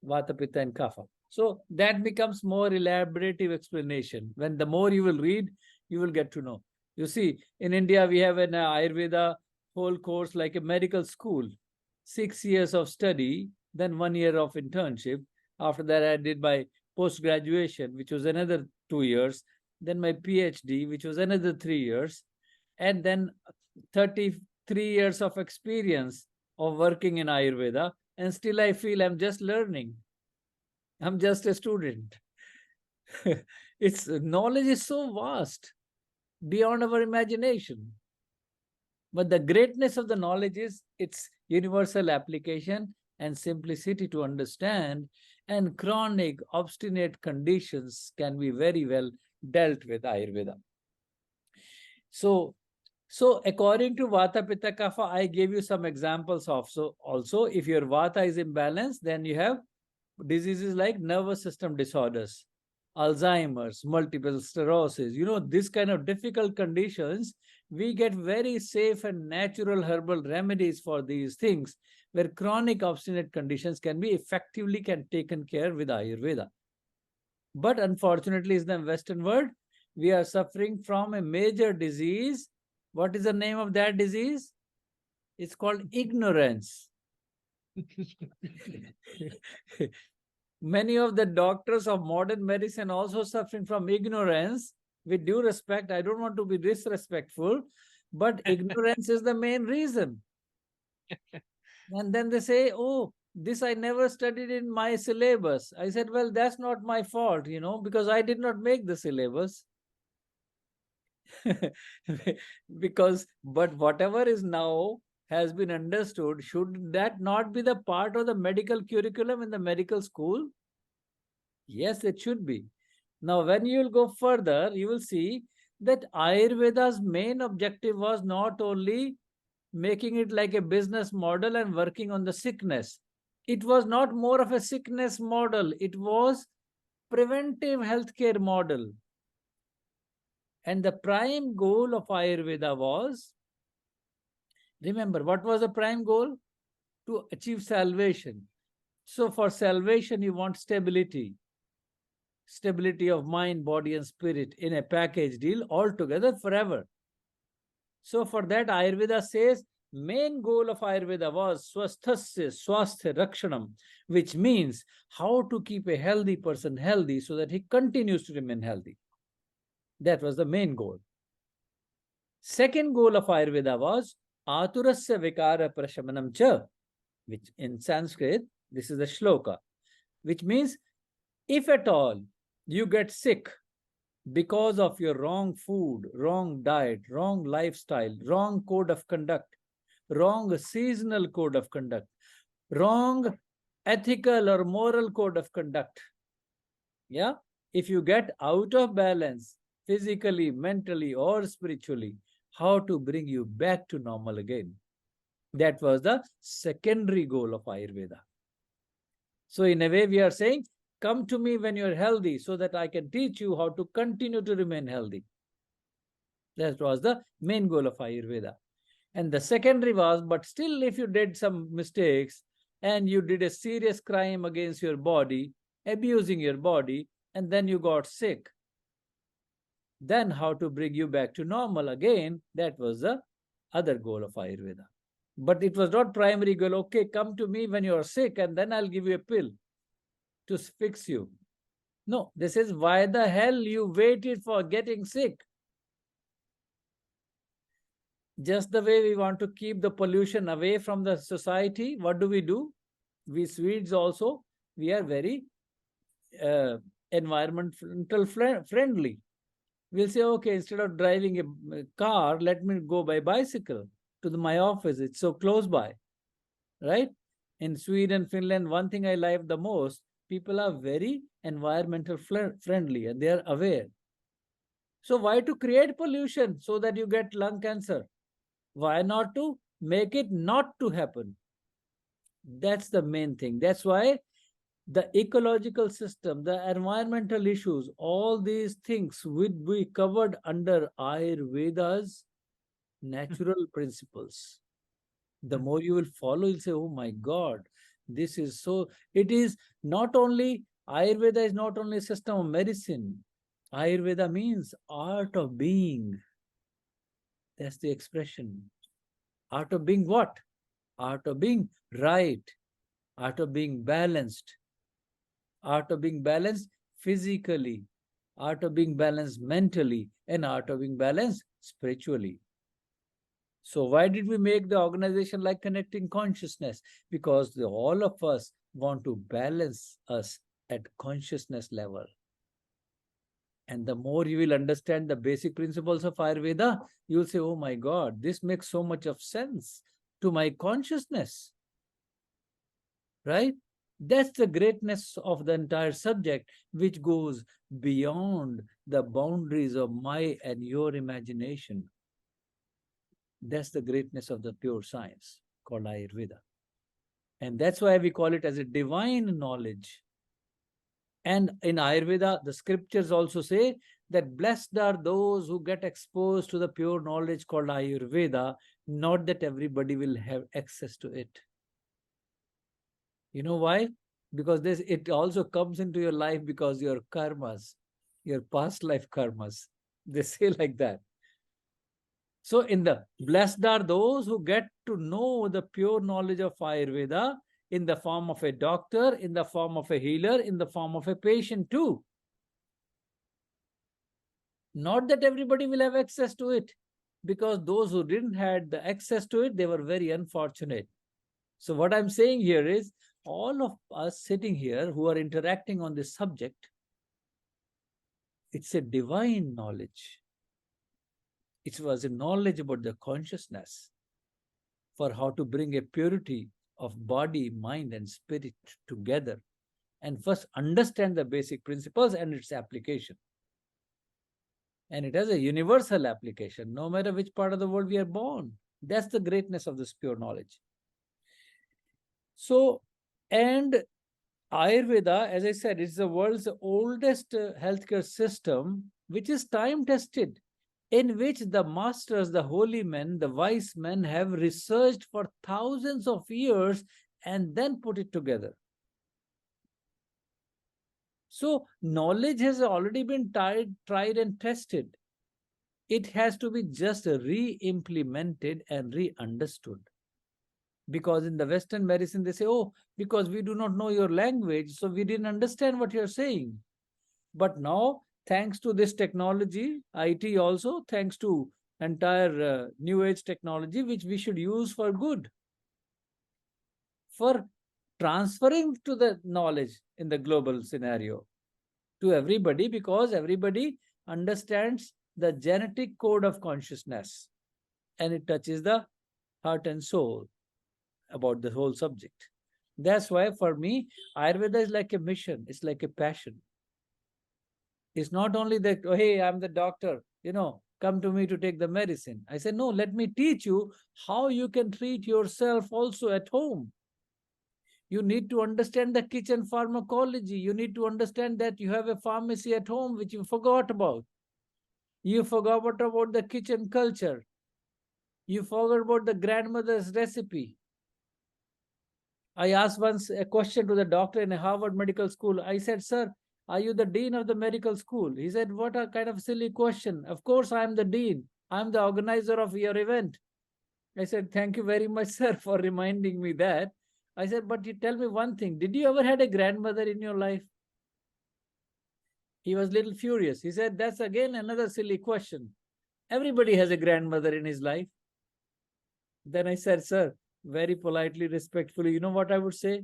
Vata, Pitta, and Kapha. So that becomes more elaborative explanation. When the more you will read, you will get to know. You see, in India, we have an Ayurveda whole course like a medical school, 6 years of study, then 1 year of internship. After that, I did my post-graduation, which was another 2 years. Then my PhD, which was another 3 years, and then 33 years of experience of working in Ayurveda, and still I feel I'm just learning. I'm just a student. Its knowledge is so vast, beyond our imagination. But the greatness of the knowledge is its universal application and simplicity to understand, and chronic, obstinate conditions can be very well dealt with Ayurveda. So according to Vata, Pitta, Kapha, I gave you some examples of. So also, if your Vata is imbalanced, then you have diseases like nervous system disorders, Alzheimer's, multiple sclerosis. This kind of difficult conditions, we get very safe and natural herbal remedies for these things, where chronic obstinate conditions can be effectively taken care with Ayurveda. But unfortunately, in the Western world, we are suffering from a major disease. What is the name of that disease? It's called ignorance. Many of the doctors of modern medicine also suffering from ignorance. With due respect, I don't want to be disrespectful, but ignorance is the main reason. And then they say, oh, this I never studied in my syllabus. I said, well, that's not my fault, because I did not make the syllabus. But whatever is now has been understood, should that not be the part of the medical curriculum in the medical school? Yes, it should be. Now, when you will go further, you will see that Ayurveda's main objective was not only making it like a business model and working on the sickness. It was not more of a sickness model. It was preventive healthcare model. And the prime goal of Ayurveda was, remember, what was the prime goal? To achieve salvation. So for salvation, you want stability. Stability of mind, body, and spirit in a package deal altogether forever. So for that, Ayurveda says main goal of Ayurveda was swasthasya swasthya rakshanam, which means how to keep a healthy person healthy so that he continues to remain healthy. That was the main goal. Second goal of Ayurveda was aturasya vikara prashamanam cha, which in Sanskrit, this is the shloka, which means if at all you get sick because of your wrong food, wrong diet, wrong lifestyle, wrong code of conduct, wrong seasonal code of conduct, wrong ethical or moral code of conduct. Yeah, if you get out of balance physically, mentally, or spiritually, how to bring you back to normal again. That was the secondary goal of Ayurveda. So, in a way, we are saying, come to me when you're healthy so that I can teach you how to continue to remain healthy. That was the main goal of Ayurveda. And the secondary was, but still, if you did some mistakes and you did a serious crime against your body, abusing your body, and then you got sick, then how to bring you back to normal again, that was the other goal of Ayurveda. But it was not primary goal, okay, come to me when you're sick and then I'll give you a pill to fix you. No, this is why the hell you waited for getting sick. Just the way we want to keep the pollution away from the society, what do? We Swedes also, we are very environmental friendly. We'll say, okay, instead of driving a car, let me go by bicycle to my office. It's so close by, right? In Sweden, Finland, one thing I like the most, people are very environmental friendly and they are aware. So why to create pollution so that you get lung cancer? Why not to make it not to happen? That's the main thing. That's why the ecological system, the environmental issues, all these things would be covered under Ayurveda's natural principles. The more you will follow, you'll say, oh my God, this is so. It is not only, Ayurveda is not only a system of medicine. Ayurveda means art of being. That's the expression. Art of being what? Art of being right. Art of being balanced. Art of being balanced physically. Art of being balanced mentally. And art of being balanced spiritually. So why did we make the organization like Connecting Consciousness? Because all of us want to balance us at consciousness level. And the more you will understand the basic principles of Ayurveda, you will say, oh my God, this makes so much of sense to my consciousness. Right? That's the greatness of the entire subject, which goes beyond the boundaries of my and your imagination. That's the greatness of the pure science called Ayurveda. And that's why we call it as a divine knowledge. And in Ayurveda, the scriptures also say that blessed are those who get exposed to the pure knowledge called Ayurveda, not that everybody will have access to it. You know why? Because it also comes into your life because your karmas, your past life karmas, they say like that. So in the blessed are those who get to know the pure knowledge of Ayurveda in the form of a doctor, in the form of a healer, in the form of a patient too. Not that everybody will have access to it, because those who didn't have the access to it, they were very unfortunate. So what I'm saying here is, all of us sitting here who are interacting on this subject, it's a divine knowledge. It was a knowledge about the consciousness for how to bring a purity of body, mind, and spirit together. And first understand the basic principles and its application. And it has a universal application, no matter which part of the world we are born. That's the greatness of this pure knowledge. So, and Ayurveda, as I said, is the world's oldest healthcare system, which is time-tested, in which the masters, the holy men, the wise men have researched for thousands of years and then put it together. So knowledge has already been tried and tested. It has to be just re-implemented and re-understood. Because in the Western medicine, they say, oh, because we do not know your language, so we didn't understand what you're saying. But now, thanks to this technology, IT also, thanks to entire new age technology, which we should use for good, for transferring to the knowledge in the global scenario to everybody, because everybody understands the genetic code of consciousness and it touches the heart and soul about the whole subject. That's why for me, Ayurveda is like a mission, it's like a passion. It's not only that, oh, hey, I'm the doctor, come to me to take the medicine. I say, no, let me teach you how you can treat yourself also at home. You need to understand the kitchen pharmacology. You need to understand that you have a pharmacy at home, which you forgot about. You forgot about the kitchen culture. You forgot about the grandmother's recipe. I asked once a question to the doctor in a Harvard Medical School. I said, sir, are you the dean of the medical school? He said, what a kind of silly question. Of course, I am the dean. I'm the organizer of your event. I said, thank you very much, sir, for reminding me that. I said, but you tell me one thing. Did you ever had a grandmother in your life? He was a little furious. He said, that's again another silly question. Everybody has a grandmother in his life. Then I said, sir, very politely, respectfully, you know what I would say?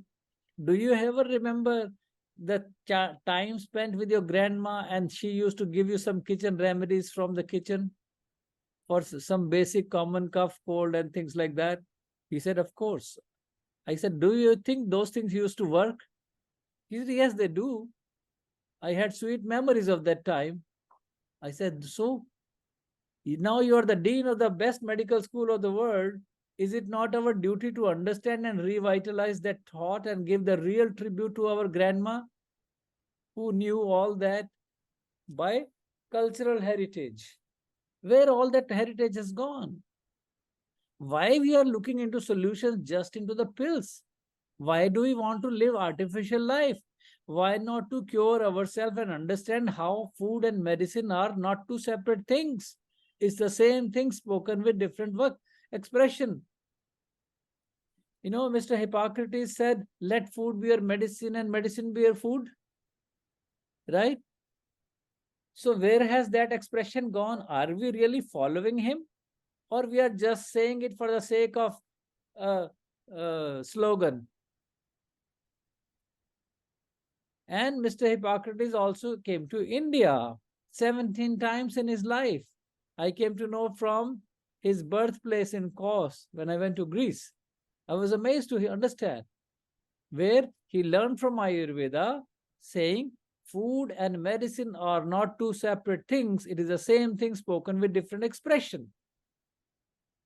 Do you ever remember the time spent with your grandma and she used to give you some kitchen remedies from the kitchen for some basic common cough, cold, and things like that? He said, of course. I said, do you think those things used to work? He said, yes, they do. I had sweet memories of that time. I said, so now you are the dean of the best medical school of the world. Is it not our duty to understand and revitalize that thought and give the real tribute to our grandma who knew all that by cultural heritage? Where all that heritage has gone? Why we are looking into solutions just into the pills? Why do we want to live artificial life? Why not to cure ourselves and understand how food and medicine are not two separate things? It's the same thing spoken with different work expression. Mr. Hippocrates said, let food be your medicine and medicine be your food. Right? So where has that expression gone? Are we really following him? Or we are just saying it for the sake of slogan? And Mr. Hippocrates also came to India 17 times in his life. I came to know from his birthplace in Kos when I went to Greece. I was amazed to understand where he learned from Ayurveda saying food and medicine are not two separate things. It is the same thing spoken with different expression.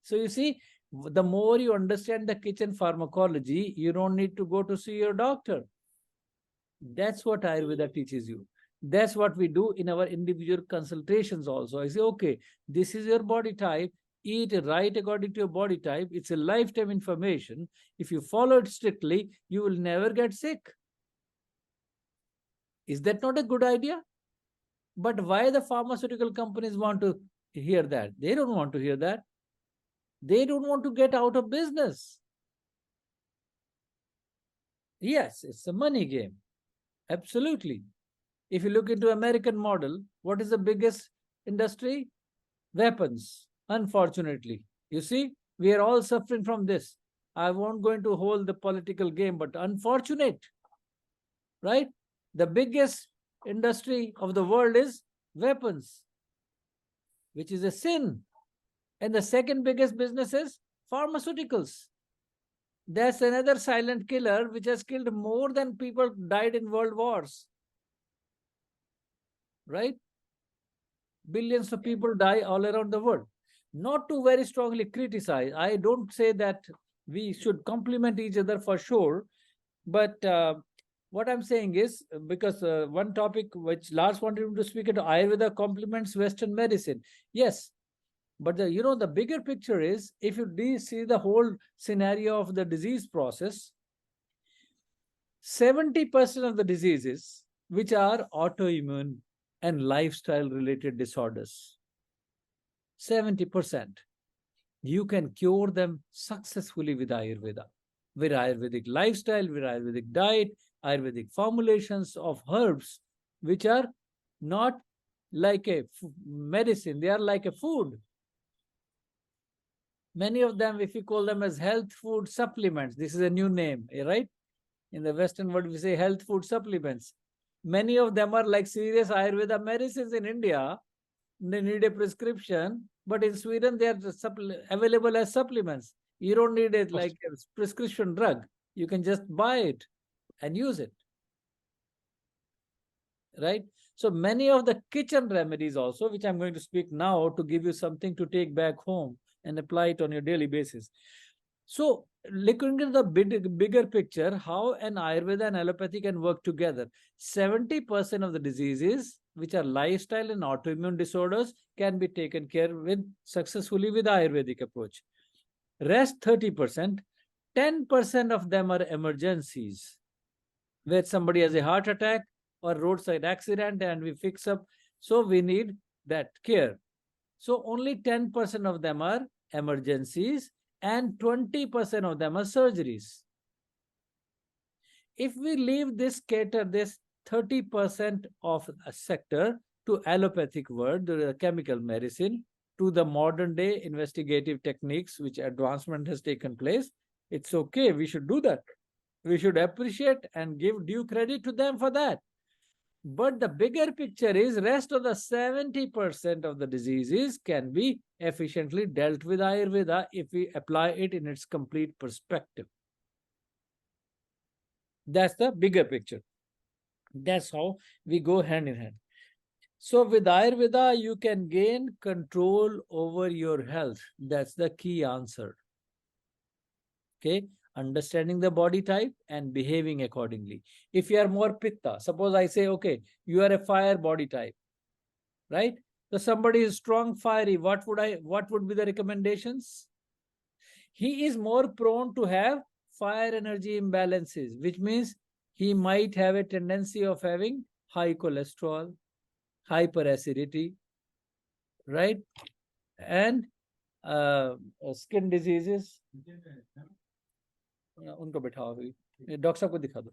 So you see, the more you understand the kitchen pharmacology, you don't need to go to see your doctor. That's what Ayurveda teaches you. That's what we do in our individual consultations also. I say, okay, this is your body type. Eat right according to your body type. It's a lifetime information. If you follow it strictly, you will never get sick. Is that not a good idea? But why the pharmaceutical companies want to hear that? They don't want to hear that. They don't want to get out of business. Yes, it's a money game. Absolutely. If you look into American model, what is the biggest industry? Weapons, unfortunately. You see, we are all suffering from this. I won't go into hold the political game, but unfortunate, right? The biggest industry of the world is weapons, which is a sin. And the second biggest business is pharmaceuticals. That's another silent killer which has killed more than people died in world wars. Right? Billions of people die all around the world. Not to very strongly criticize. I don't say that we should complement each other for sure. But what I'm saying is, because one topic which Lars wanted to speak about, Ayurveda complements Western medicine. Yes, but the bigger picture is, if you see the whole scenario of the disease process, 70% of the diseases which are autoimmune and lifestyle related disorders, 70%. You can cure them successfully with Ayurveda, with Ayurvedic lifestyle, with Ayurvedic diet, Ayurvedic formulations of herbs, which are not like a medicine, they are like a food. Many of them, if you call them as health food supplements, this is a new name, right? In the Western world, we say health food supplements. Many of them are like serious Ayurveda medicines in India. They need a prescription, but in Sweden, they are available as supplements. You don't need it like a prescription drug. You can just buy it and use it. Right? So many of the kitchen remedies also, which I'm going to speak now to give you something to take back home and apply it on your daily basis. So looking at the bigger picture, how an Ayurveda and allopathy can work together. 70% of the diseases, which are lifestyle and autoimmune disorders, can be taken care with successfully with Ayurvedic approach. Rest 30%, 10% of them are emergencies, where somebody has a heart attack or roadside accident and we fix up. So we need that care. So only 10% of them are emergencies and 20% of them are surgeries. If we leave this 30% of a sector to allopathic world, the chemical medicine, to the modern day investigative techniques, which advancement has taken place, it's okay. We should do that. We should appreciate and give due credit to them for that. But the bigger picture is rest of the 70% of the diseases can be efficiently dealt with Ayurveda if we apply it in its complete perspective. That's the bigger picture. That's how we go hand in hand. So with Ayurveda, you can gain control over your health. That's the key answer. Okay. Understanding the body type and behaving accordingly. If you are more pitta, suppose I say, okay, you are a fire body type, right? So somebody is strong fiery, what would be the recommendations? He is more prone to have fire energy imbalances, which means he might have a tendency of having high cholesterol, hyperacidity, right? And skin diseases. उनको बिठाओ अभी doctor साहब को दिखा दो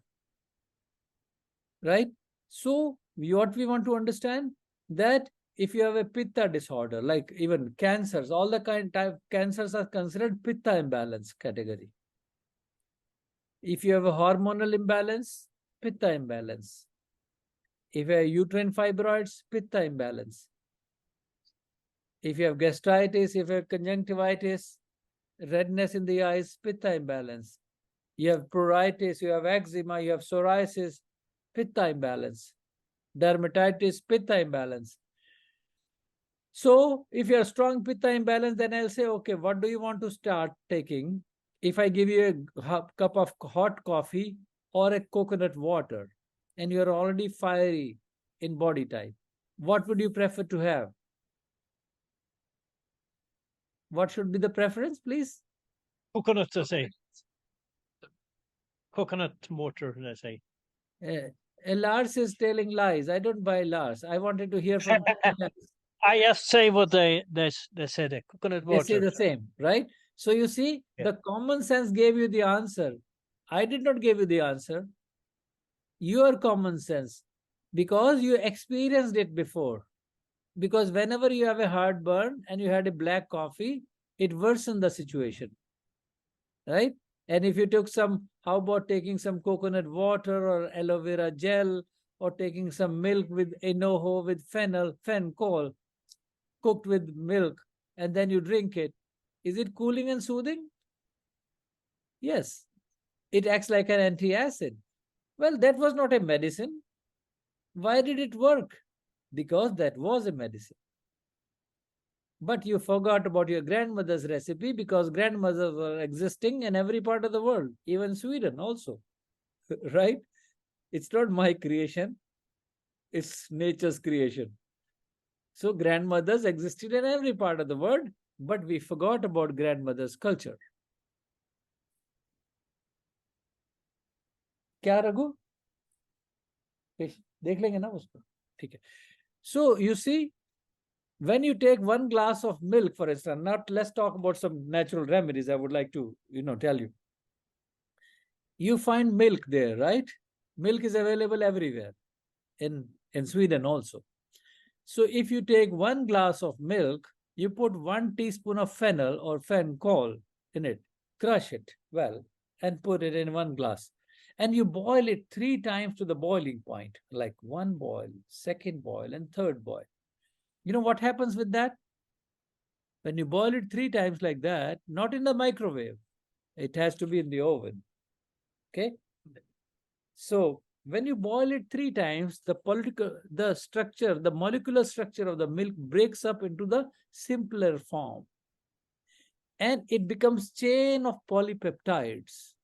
right? So what we want to understand that if you have a pitta disorder, like even cancers, all the type cancers are considered pitta imbalance category. If you have a hormonal imbalance, pitta imbalance. If you have uterine fibroids, pitta imbalance. If you have gastritis, if you have conjunctivitis, redness in the eyes, pitta imbalance. You have pruritus, you have eczema, you have psoriasis, pitta imbalance. Dermatitis, pitta imbalance. So if you are strong pitta imbalance, then I'll say, okay, what do you want to start taking? If I give you a cup of hot coffee or a coconut water, and you're already fiery in body type, what would you prefer to have? What should be the preference, please? Coconut, I say. Coconut water, I say. Lars is telling lies. I don't buy Lars. I wanted to hear from I just say what they said. Coconut water. They say the same, right? So you see, the common sense gave you the answer. I did not give you the answer. Your common sense, because you experienced it before. Because whenever you have a heartburn and you had a black coffee, it worsened the situation, right? And if you took some, how about taking some coconut water or aloe vera gel, or taking some milk with enoho, with fennel, cooked with milk, and then you drink it. Is it cooling and soothing? Yes. It acts like an antacid. Well, that was not a medicine. Why did it work? Because that was a medicine. But you forgot about your grandmother's recipe because grandmothers were existing in every part of the world, even Sweden also, right? It's not my creation. It's nature's creation. So grandmothers existed in every part of the world, but we forgot about grandmother's culture. क्या रघु? देख लेंगे ना उसको. ठीक है. So you see, When you take 1 glass of milk, for instance, not let's talk about some natural remedies. I would like to, tell you. You find milk there, right? Milk is available everywhere in Sweden also. So if you take 1 glass of milk, you put 1 teaspoon of fennel or fencol in it, crush it well, and put it in 1 glass. And you boil it 3 times to the boiling point, like one boil, second boil, and third boil. You know what happens with that? When you boil it 3 times like that, not in the microwave, it has to be in the oven. Okay? So when you boil it 3 times, the molecular structure of the milk breaks up into the simpler form, and it becomes chain of polypeptides.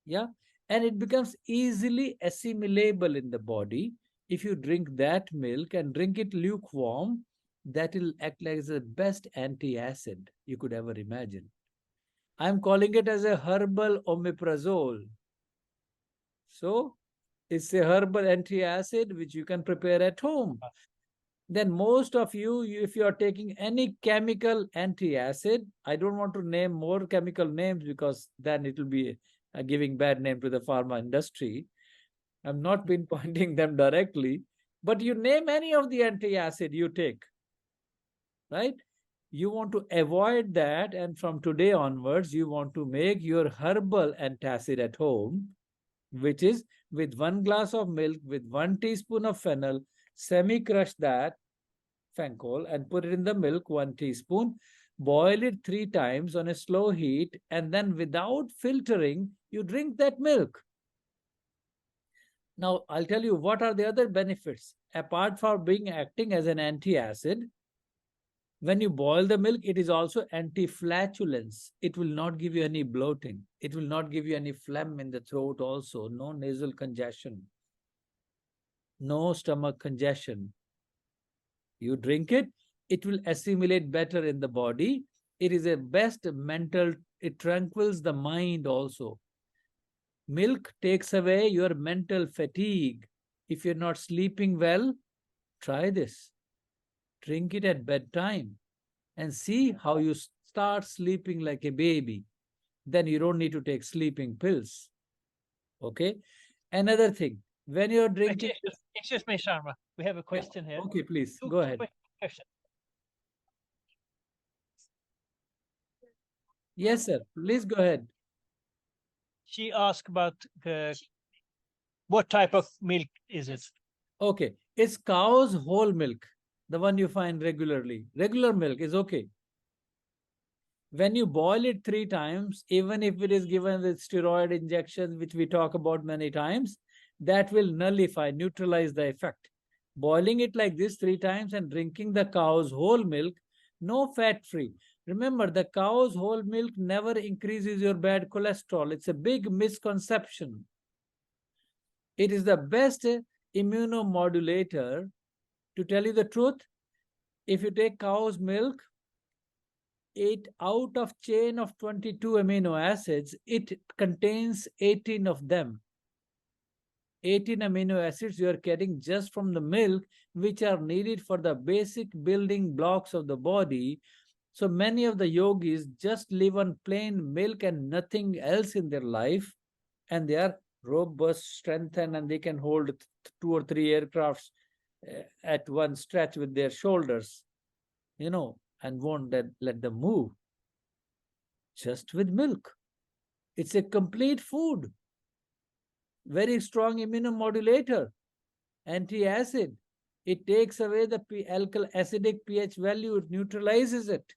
Yeah, and it becomes easily assimilable in the body. If you drink that milk and drink it lukewarm, that will act like the best anti-acid you could ever imagine. I'm calling it as a herbal omeprazole. So it's a herbal anti-acid which you can prepare at home. Then most of you, if you are taking any chemical anti-acid, I don't want to name more chemical names because then it will be giving bad name to the pharma industry. I'm not pinpointing them directly, but you name any of the anti-acid you take, right? You want to avoid that, and from today onwards, you want to make your herbal antacid at home, which is with 1 glass of milk, with 1 teaspoon of fennel, semi-crush that fencol and put it in the milk, 1 teaspoon, boil it 3 times on a slow heat, and then without filtering, you drink that milk. Now, I'll tell you what are the other benefits. Apart from being acting as an anti-acid, when you boil the milk, it is also anti-flatulence. It will not give you any bloating. It will not give you any phlegm in the throat also. No nasal congestion. No stomach congestion. You drink it, it will assimilate better in the body. It is a best mental, it tranquils the mind also. Milk takes away your mental fatigue. If you're not sleeping well, try this. Drink it at bedtime and see how you start sleeping like a baby. Then you don't need to take sleeping pills. Okay? Another thing, when you're drinking. Excuse me, Sharma. We have a question here. Okay, please, Two go ahead. quick questions. Yes, sir. Please go ahead. She asked about what type of milk is it? Okay, it's cow's whole milk, the one you find regularly. Regular milk is okay. When you boil it 3 times, even if it is given with steroid injections, which we talk about many times, that will nullify, neutralize the effect. Boiling it like this 3 times and drinking the cow's whole milk, no fat free. Remember, the cow's whole milk never increases your bad cholesterol. It's a big misconception. It is the best immunomodulator. To tell you the truth, if you take cow's milk, it out of chain of 22 amino acids, it contains 18 of them. 18 amino acids you are getting just from the milk, which are needed for the basic building blocks of the body. So many of the yogis just live on plain milk and nothing else in their life, and they are robust, strengthened, and they can hold 2 or 3 aircrafts at one stretch with their shoulders, and won't let them move. Just with milk. It's a complete food. Very strong immunomodulator, anti-acid. It takes away the acidic pH value, it neutralizes it.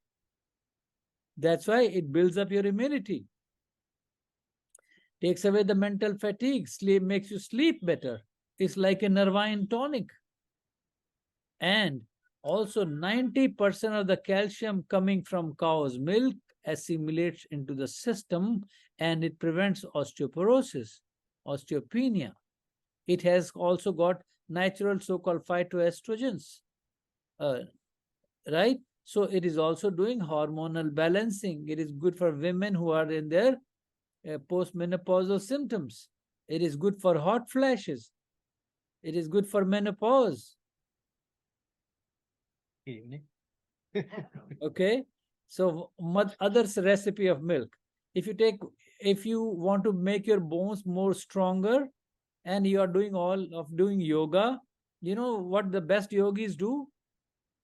That's why it builds up your immunity. Takes away the mental fatigue, sleep, makes you sleep better. It's like a Nervine tonic. And also 90% of the calcium coming from cow's milk assimilates into the system, and it prevents osteoporosis, osteopenia. It has also got natural so-called phytoestrogens, right? So it is also doing hormonal balancing. It is good for women who are in their postmenopausal symptoms. It is good for hot flashes. It is good for menopause. Evening. Okay, so other's recipe of milk. If you want to make your bones more stronger, and you are doing yoga, you know what the best yogis do?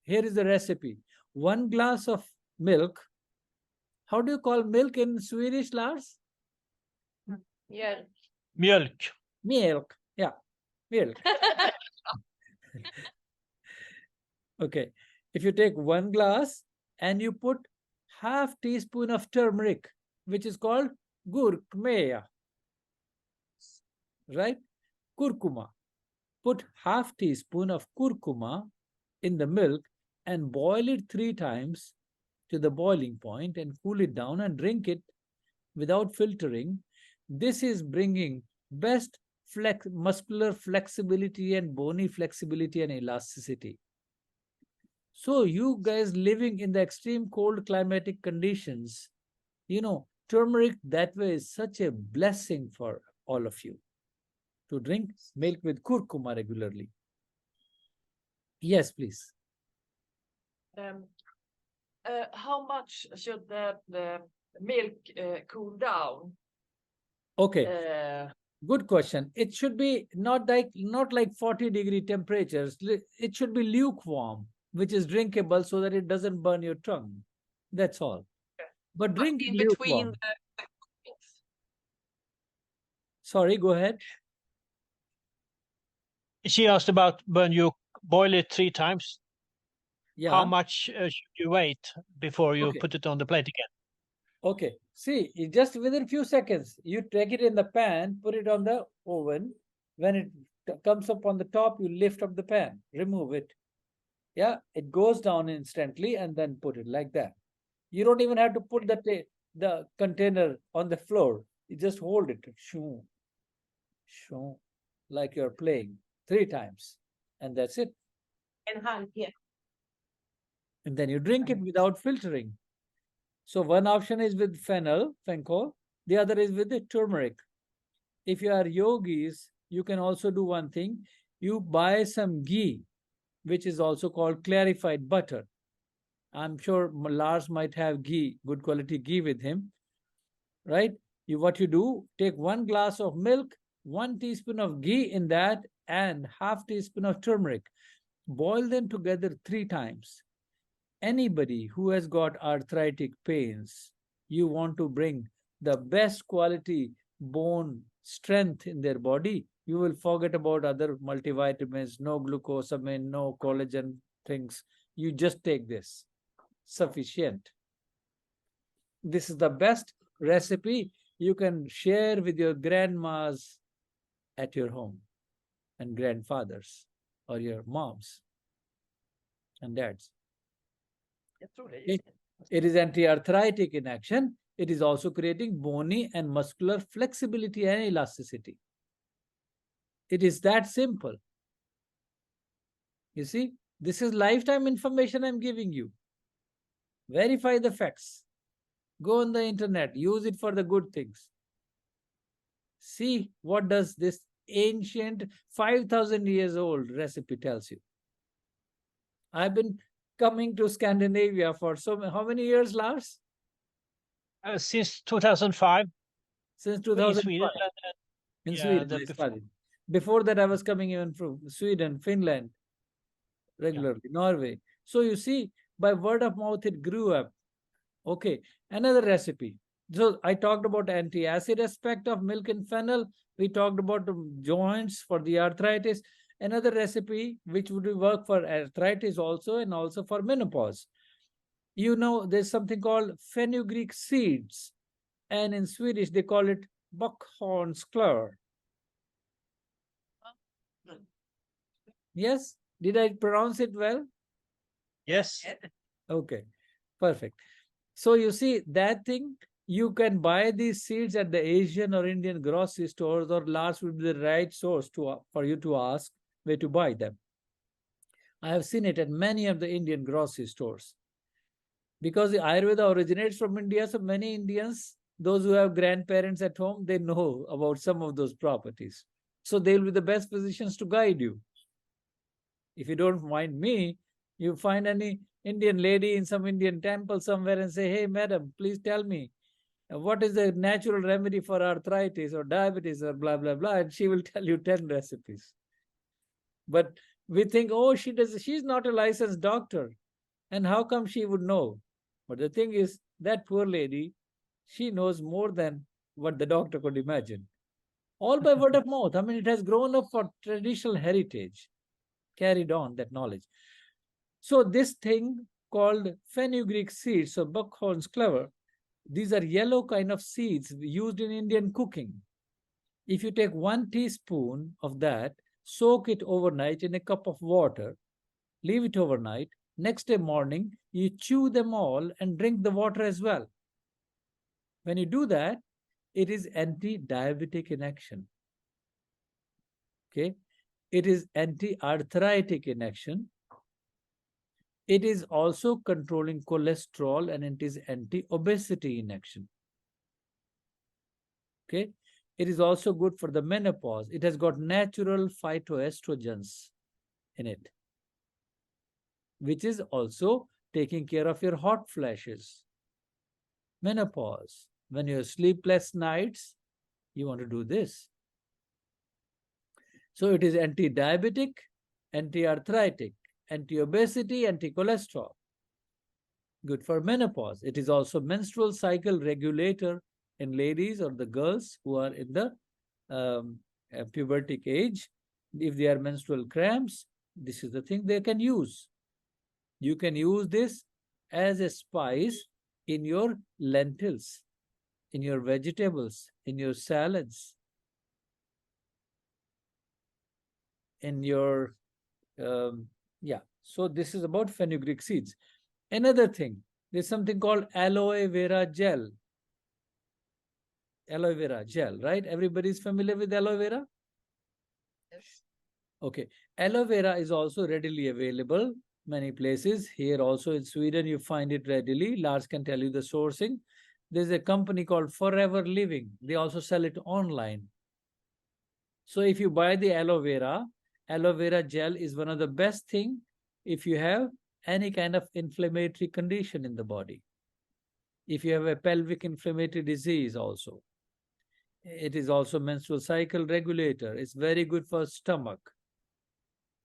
Here is the recipe. 1 glass of milk. How do you call milk in Swedish, Lars? Yeah. Mjölk. Milk. Yeah, milk. Okay. If you take 1 glass and you put half teaspoon of turmeric, which is called gurkmeya, right? Kurkuma. Put half teaspoon of kurkuma in the milk and boil it 3 times to the boiling point and cool it down and drink it without filtering. This is bringing best muscular flexibility and bony flexibility and elasticity. So you guys living in the extreme cold climatic conditions, turmeric that way is such a blessing for all of you to drink milk with kurkuma regularly. Yes, please. How much should the milk cool down? Okay, good question. It should be not like 40-degree temperatures. It should be lukewarm, which is drinkable so that it doesn't burn your tongue. That's all. But drink in it between lukewarm. the Sorry, go ahead. She asked about when you boil it 3 times. Yeah. How much should you wait before you Okay. put it on the plate again? Okay. See, just within few seconds, you take it in the pan, put it on the oven. When it comes up on the top, you lift up the pan, remove it. Yeah, it goes down instantly and then put it like that. You don't even have to put the container on the floor. You just hold it, shoo, shoo, like you're playing 3 times, and that's it. And hand, yeah. And then you drink it without filtering. So one option is with fennel, the other is with the turmeric. If you are yogis, you can also do one thing. You buy some ghee, which is also called clarified butter. I'm sure Lars might have ghee, good quality ghee with him, right? What you do, take 1 glass of milk, 1 teaspoon of ghee in that, and half teaspoon of turmeric. Boil them together 3 times. Anybody who has got arthritic pains, you want to bring the best quality bone strength in their body, you will forget about other multivitamins, no glucosamine, no collagen things. You just take this. Sufficient. This is the best recipe you can share with your grandmas at your home and grandfathers or your moms and dads. It is anti-arthritic in action. It is also creating bony and muscular flexibility and elasticity. It is that simple. You see, this is lifetime information I'm giving you. Verify the facts. Go on the internet, use it for the good things. See what does this ancient 5,000 years old recipe tells you. I've been coming to Scandinavia for how many years, Lars? Since 2005. Since In 2005. Sweden. In Yeah, Sweden, the I studied. Before that, I was coming even from Sweden, Finland, regularly, Norway. So you see, by word of mouth, it grew up. Okay, another recipe. So I talked about anti-acid aspect of milk and fennel. We talked about the joints for the arthritis. Another recipe which would work for arthritis also and also for menopause. You know, there's something called fenugreek seeds. And in Swedish, they call it bockhornsklör. Yes? Did I pronounce it well? Yes. Okay, perfect. So you see that thing, you can buy these seeds at the Asian or Indian grocery stores, or Lars would be the right source for you to ask where to buy them. I have seen it at many of the Indian grocery stores. Because the Ayurveda originates from India, so many Indians, those who have grandparents at home, they know about some of those properties. So they'll be the best physicians to guide you. If you don't mind me, You find any Indian lady in some Indian temple somewhere and say, hey, madam, please tell me, what is the natural remedy for arthritis or diabetes or blah, blah, blah. And she will tell you 10 recipes. But we think, oh, she's not a licensed doctor. And how come she would know? But the thing is, that poor lady, she knows more than what the doctor could imagine. All by word of mouth. I mean, it has grown up for traditional heritage, carried on that knowledge. So this thing called fenugreek seeds, so buckhorn's clover, these are yellow kind of seeds used in Indian cooking. If you take 1 teaspoon of that, soak it overnight in a cup of water, leave it overnight, next day morning, you chew them all and drink the water as well. When you do that, it is anti-diabetic in action. Okay, it is anti-arthritic in action. It is also controlling cholesterol and it is anti-obesity in action. Okay, it is also good for the menopause. It has got natural phytoestrogens in it, which is also taking care of your hot flashes. Menopause, when you have sleepless nights, you want to do this. So it is anti-diabetic, anti-arthritic, anti-obesity, anti-cholesterol. Good for menopause. It is also menstrual cycle regulator in ladies or the girls who are in the pubertic age. If they are menstrual cramps, this is the thing they can use. You can use this as a spice in your lentils, in your vegetables, in your salads, in your, so this is about fenugreek seeds. Another thing, there's something called aloe vera gel. Aloe vera gel, right? Everybody's familiar with aloe vera? Yes. Okay. Aloe vera is also readily available many places. Here also in Sweden, you find it readily. Lars can tell you the sourcing. There's a company called Forever Living. They also sell it online. So if you buy the aloe vera gel is one of the best thing if you have any kind of inflammatory condition in the body. If you have a pelvic inflammatory disease also. It is also menstrual cycle regulator. It's very good for stomach.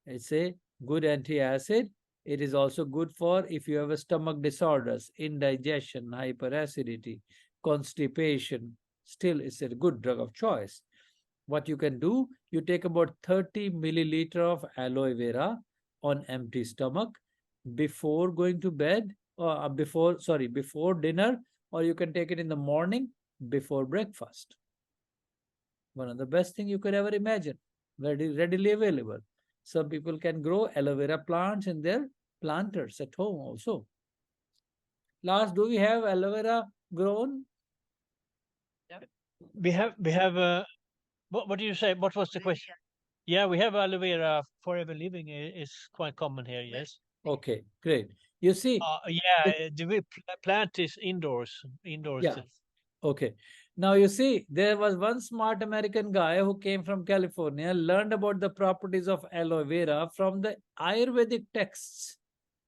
It's a good anti-acid. It is also good for if you have a stomach disorders, indigestion, hyperacidity, constipation. Still, it's a good drug of choice. What you can do, you take about 30 milliliter of aloe vera on empty stomach before going to bed or before dinner, or you can take it in the morning before breakfast. One of the best thing you could ever imagine, very readily available. Some people can grow aloe vera plants in their planters at home also. Last, do we have aloe vera grown? We have what do you say? What was the question? Yeah, we have aloe vera forever living is quite common here, yes. Okay, great. You see, yeah, we plant this indoors. Yeah. Okay. Now you see, there was one smart American guy who came from California, learned about the properties of aloe vera from the Ayurvedic texts,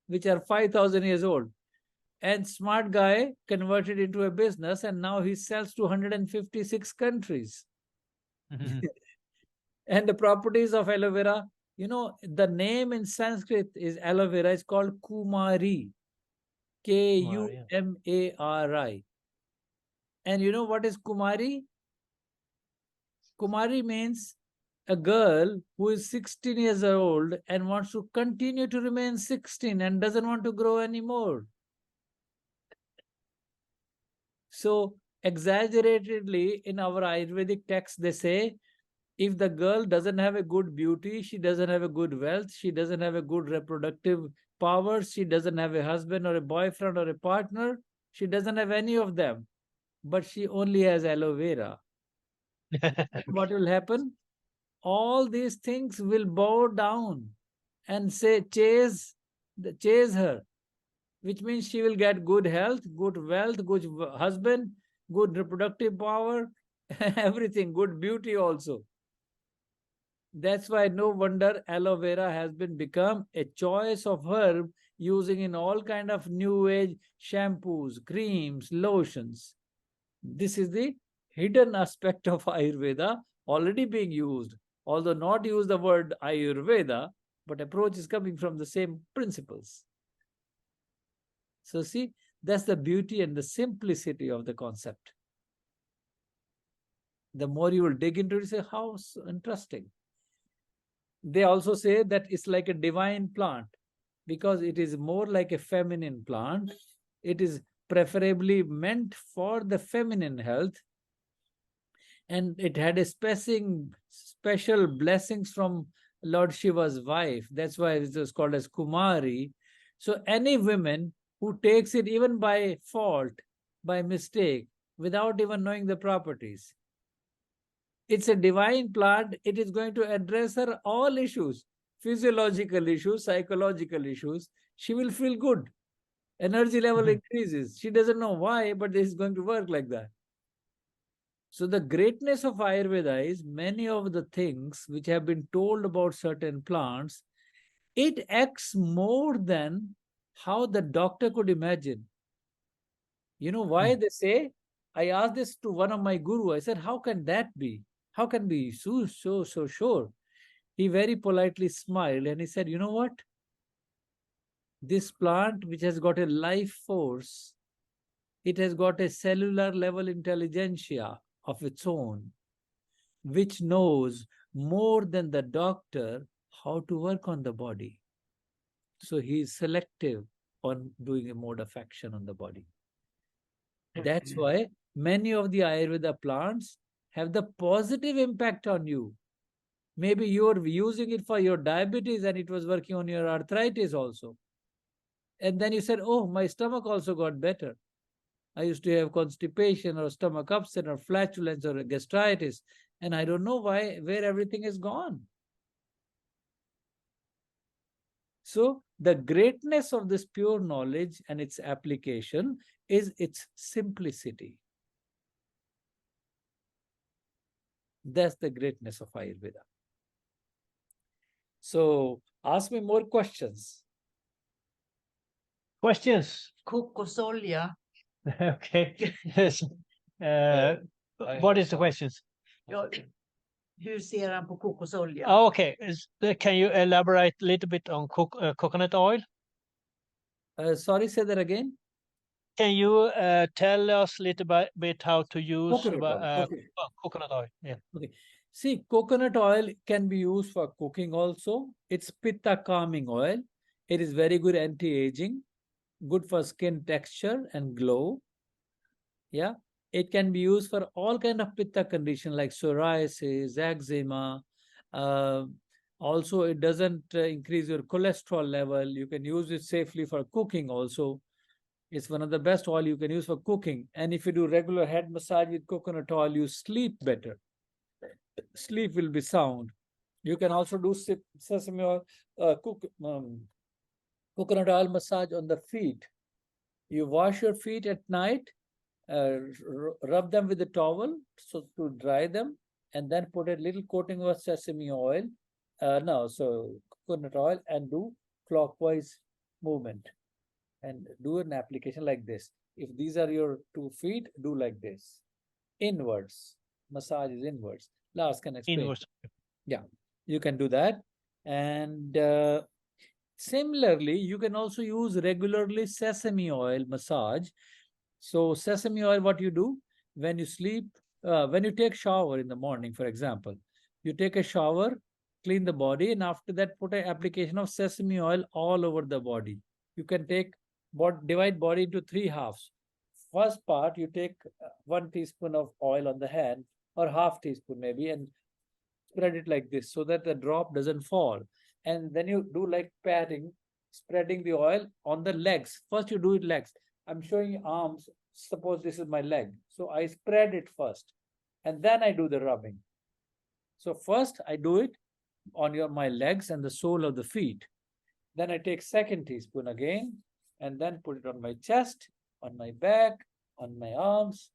which are 5,000 years old. And smart guy converted into a business, and now he sells to 156 countries. And the properties of aloe vera, you know, the name in Sanskrit is aloe vera is called Kumari, Kumari. And you know what is Kumari? Kumari means a girl who is 16 years old and wants to continue to remain 16 and doesn't want to grow anymore. So, exaggeratedly, in our Ayurvedic text, they say, if the girl doesn't have a good beauty, she doesn't have a good wealth, she doesn't have a good reproductive power, she doesn't have a husband or a boyfriend or a partner, she doesn't have any of them, but she only has aloe vera. What will happen? All these things will bow down and say, chase her, which means she will get good health, good wealth, good husband, good reproductive power, everything, good beauty also. That's why no wonder aloe vera has been become a choice of herb using in all kind of new age shampoos, creams, lotions. This is the hidden aspect of Ayurveda already being used. Although not use the word Ayurveda, but approach is coming from the same principles. So see, that's the beauty and the simplicity of the concept. The more you will dig into it, you say, how interesting. They also say that it's like a divine plant because it is more like a feminine plant. It is preferably meant for the feminine health, and it had a special blessings from Lord Shiva's wife. That's why it was called as Kumari. So any woman who takes it even by fault, by mistake, without even knowing the properties, it's a divine plant. It is going to address her all issues, physiological issues, psychological issues. She will feel good. Energy level increases. She doesn't know why, but this is going to work like that. So the greatness of Ayurveda is many of the things which have been told about certain plants, it acts more than how the doctor could imagine. You know why they say? I asked this to one of my guru. I said, how can that be? How can be so sure? He very politely smiled and he said, you know what? This plant which has got a life force, it has got a cellular level intelligentsia of its own, which knows more than the doctor how to work on the body. So he is selective on doing a mode of action on the body. That's why many of the Ayurveda plants have the positive impact on you. Maybe you're using it for your diabetes and it was working on your arthritis also. And then you said, oh, my stomach also got better. I used to have constipation or stomach upset or flatulence or gastritis, and I don't know where everything is gone. So the greatness of this pure knowledge and its application is its simplicity. That's the greatness of Ayurveda. So ask me more questions. Questions? Kokosolja. Okay. Yes. What is the questions? Ja, hur ser han på kokosolja? Oh, okay. Can you elaborate a little bit on coconut oil? Sorry, say that again. Can you tell us a little bit how to use Coconut oil. Okay. coconut oil? Yeah. Okay. See, coconut oil can be used for cooking also. It's pitta calming oil. It is very good anti-aging, good for skin texture and glow. Yeah. It can be used for all kind of pitta condition like psoriasis, eczema. Also, it doesn't increase your cholesterol level. You can use it safely for cooking also. It's one of the best oil you can use for cooking. And if you do regular head massage with coconut oil, you sleep better. Sleep will be sound. You can also do sesame oil, coconut oil massage on the feet. You wash your feet at night, rub them with a towel so to dry them, and then put a little coating of sesame oil, coconut oil, and do clockwise movement and do an application like this. If these are your 2 feet, do like this. Inwards. Massage is inwards. Lars can explain. Inwards. Yeah, you can do that. And similarly, you can also use regularly sesame oil massage. So sesame oil, what you do when you sleep, when you take shower in the morning, for example, you take a shower, clean the body, and after that put an application of sesame oil all over the body. You can divide body into 3 halves. First part, you take 1 teaspoon of oil on the hand or half teaspoon maybe, and spread it like this so that the drop doesn't fall. And then you do like patting, spreading the oil on the legs. First you do it legs. I'm showing you arms. Suppose this is my leg. So I spread it first and then I do the rubbing. So first I do it on my legs and the sole of the feet. Then I take 2nd teaspoon again and then put it on my chest, on my back, on my arms,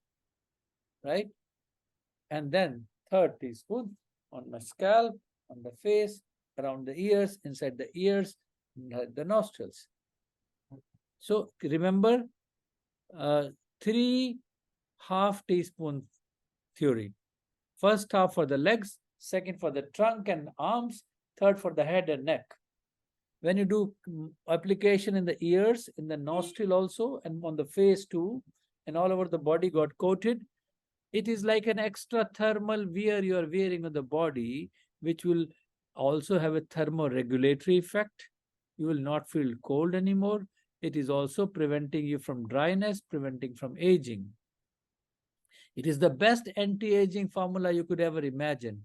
right? And then 3rd teaspoon on my scalp, on the face, around the ears, inside the ears, the nostrils. So remember, uh, 3 half teaspoon theory. First half for the legs, second for the trunk and arms, third for the head and neck. When you do application in the ears, in the nostril also, and on the face too, and all over the body got coated, it is like an extra thermal wear you are wearing on the body, which will also have a thermoregulatory effect. You will not feel cold anymore. It is also preventing you from dryness, preventing from aging. It is the best anti-aging formula you could ever imagine,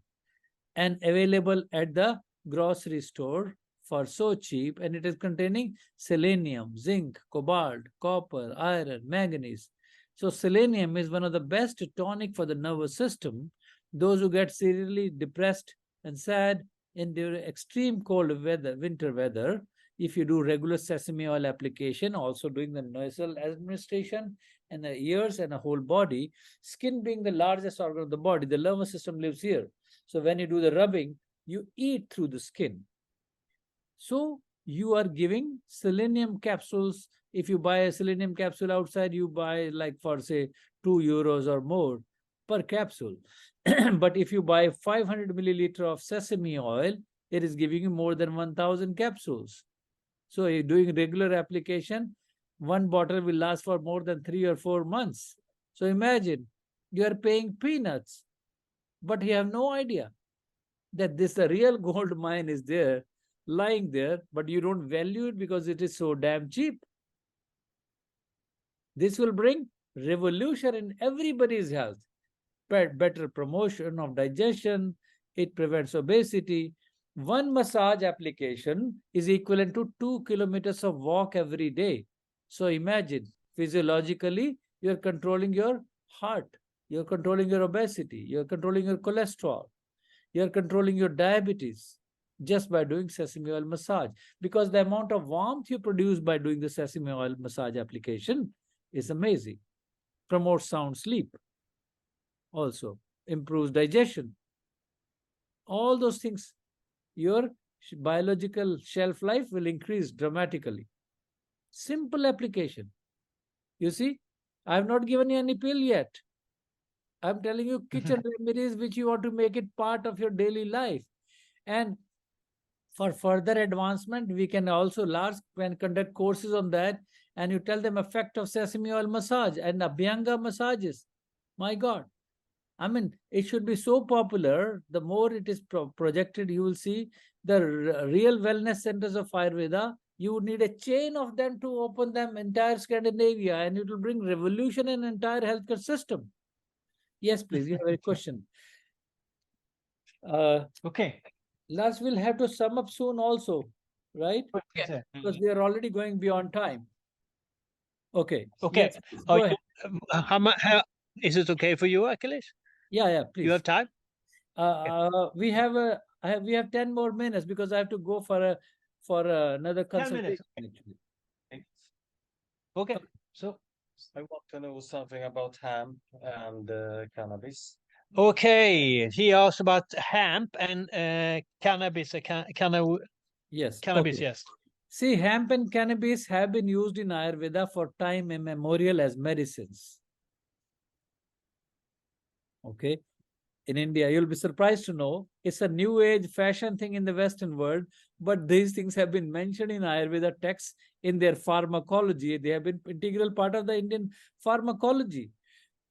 and available at the grocery store for so cheap, and it is containing selenium, zinc, cobalt, copper, iron, manganese. So selenium is one of the best tonic for the nervous system. Those who get seriously depressed and sad in during extreme cold weather, winter weather, if you do regular sesame oil application, also doing the nasal administration and the ears and the whole body, skin being the largest organ of the body, the nervous system lives here. So when you do the rubbing, you eat through the skin. So you are giving selenium capsules. If you buy a selenium capsule outside, you buy like for say €2 or more per capsule. But if you buy 500 milliliter of sesame oil, it is giving you more than 1,000 capsules. So you're doing regular application, one bottle will last for more than 3 or 4 months. So imagine you are paying peanuts, but you have no idea that this a real gold mine is there, lying there, but you don't value it because it is so damn cheap. This will bring revolution in everybody's health. Better promotion of digestion, it prevents obesity. One massage application is equivalent to 2 kilometers of walk every day. So imagine, physiologically, you're controlling your heart, you're controlling your obesity, you're controlling your cholesterol, you're controlling your diabetes just by doing sesame oil massage. Because the amount of warmth you produce by doing the sesame oil massage application is amazing. Promotes sound sleep, also improves digestion. All those things, your biological shelf life will increase dramatically. Simple application. You see, I have not given you any pill yet. I'm telling you kitchen remedies which you want to make it part of your daily life. And for further advancement, we can also conduct courses on that, and you tell them effect of sesame oil massage and Abhyanga massages. My God. I mean, it should be so popular. The more it is projected, you will see the real wellness centers of Ayurveda. You would need a chain of them to open them entire Scandinavia, and it will bring revolution in entire healthcare system. Yes, please. You have a question. Okay. Last, we'll have to sum up soon also, right? Yeah. Because we are already going beyond time. Okay. Okay. Yes, go ahead. How is it okay for you, Akhilesh? Yeah, please. You have time? We have 10 more minutes because I have to go for another 10 minutes. consultation. Actually. Okay. So I want to know something about hemp and cannabis. okay, he asked about hemp and cannabis. Yes. Cannabis, Okay. yes. See, hemp and cannabis have been used in Ayurveda for time immemorial as medicines. Okay. In India, you'll be surprised to know it's a new age fashion thing in the Western world, but these things have been mentioned in Ayurveda texts in their pharmacology. They have been integral part of the Indian pharmacology.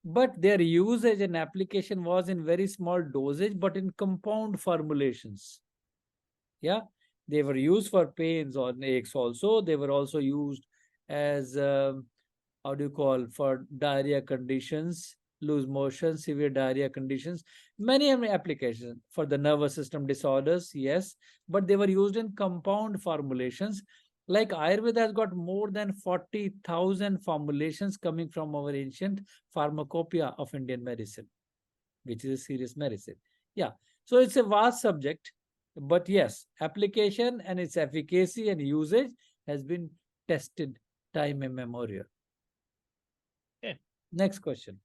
But their usage and application was in very small dosage, but in compound formulations. Yeah, they were used for pains or aches also. They were also used as, how do you call, for diarrhea conditions, loose motion, severe diarrhea conditions. Many applications for the nervous system disorders, yes, but they were used in compound formulations. Like Ayurveda has got more than 40,000 formulations coming from our ancient pharmacopoeia of Indian medicine, which is a serious medicine. Yeah, so it's a vast subject, but yes, application and its efficacy and usage has been tested time immemorial. Yeah. Next question.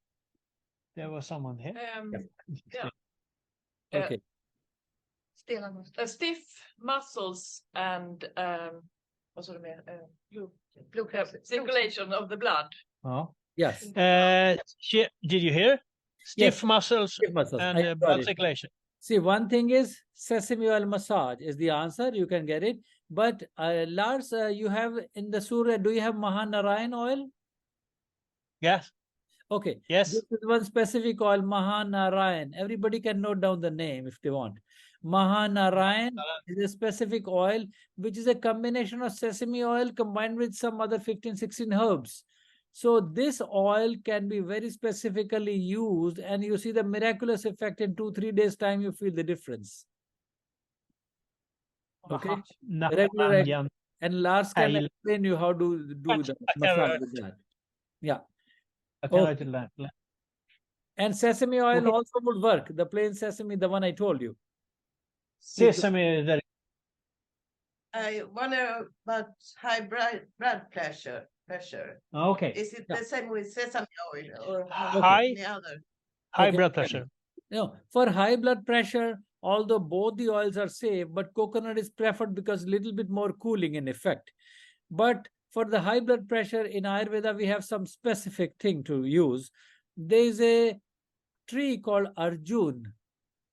There was someone here. Yeah. Okay. Stiff muscles and what's the name? Blue circulation of the blood. Oh. Yes. Did you hear? Stiff Yes. muscles Stiff muscles. and I got blood it. circulation. See, one thing is sesame oil massage is the answer. You can get it. But Lars, you have in the Surya, do you have Mahanarayan oil? Yes. Okay. Yes. This is one specific oil, Mahanarayan. Everybody can note down the name if they want. Mahanarayan is a specific oil, which is a combination of sesame oil combined with some other 15, 16 herbs. So this oil can be very specifically used, and you see the miraculous effect in 2-3 days time. You feel the difference. Okay, regular, and Lars can explain you how to do the massage with that. Yeah. Okay. And sesame oil also would work. The plain sesame, the one I told you. Sesame. I wonder about high blood pressure. Okay. Is it the same with sesame oil or high blood pressure? No, for high blood pressure, although both the oils are safe, but coconut is preferred because a little bit more cooling in effect. But for the high blood pressure in Ayurveda, we have some specific thing to use. There is a tree called Arjun.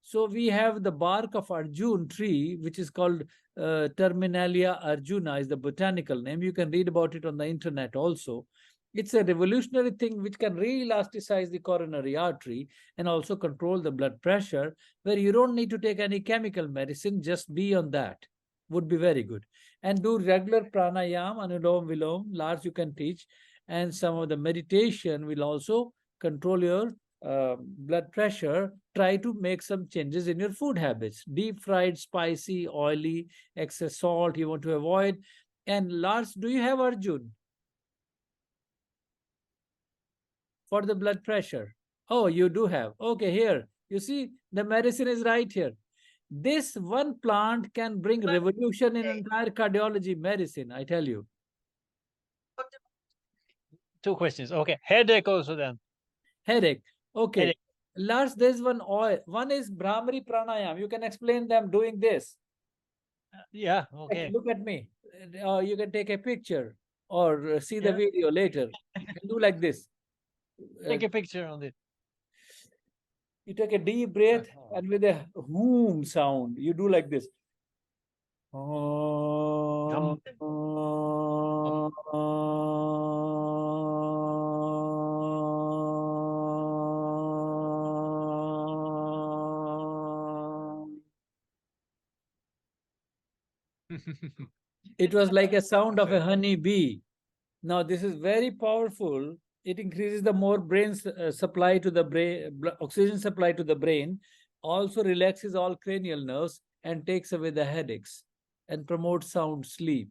So we have the bark of Arjun tree, which is called Terminalia arjuna is the botanical name. You can read about it on the internet also. It's a revolutionary thing which can re-elasticize the coronary artery and also control the blood pressure, where you don't need to take any chemical medicine, just be on that. Would be very good. And do regular pranayam, anulom vilom, Lars you can teach, and some of the meditation will also control your blood pressure. Try to make some changes in your food habits. Deep fried, spicy, oily, excess salt you want to avoid. And Lars, do you have Arjun for the blood pressure? Oh, you do have. Okay, here. You see, the medicine is right here. This one plant can bring revolution in entire cardiology medicine, I tell you. 2 questions. Okay. Headache also then. Headache. Okay. Headache. Lars, there's one oil. One is Brahmari Pranayam. You can explain them doing this. Yeah, okay. Look at me. You can take a picture or see the video later. You can do like this. Take a picture on it. You take a deep breath and with a whoom sound, you do like this. It was like a sound of a honey bee. Now, this is very powerful. It increases the more brain supply to the brain, oxygen supply to the brain, also relaxes all cranial nerves and takes away the headaches and promotes sound sleep.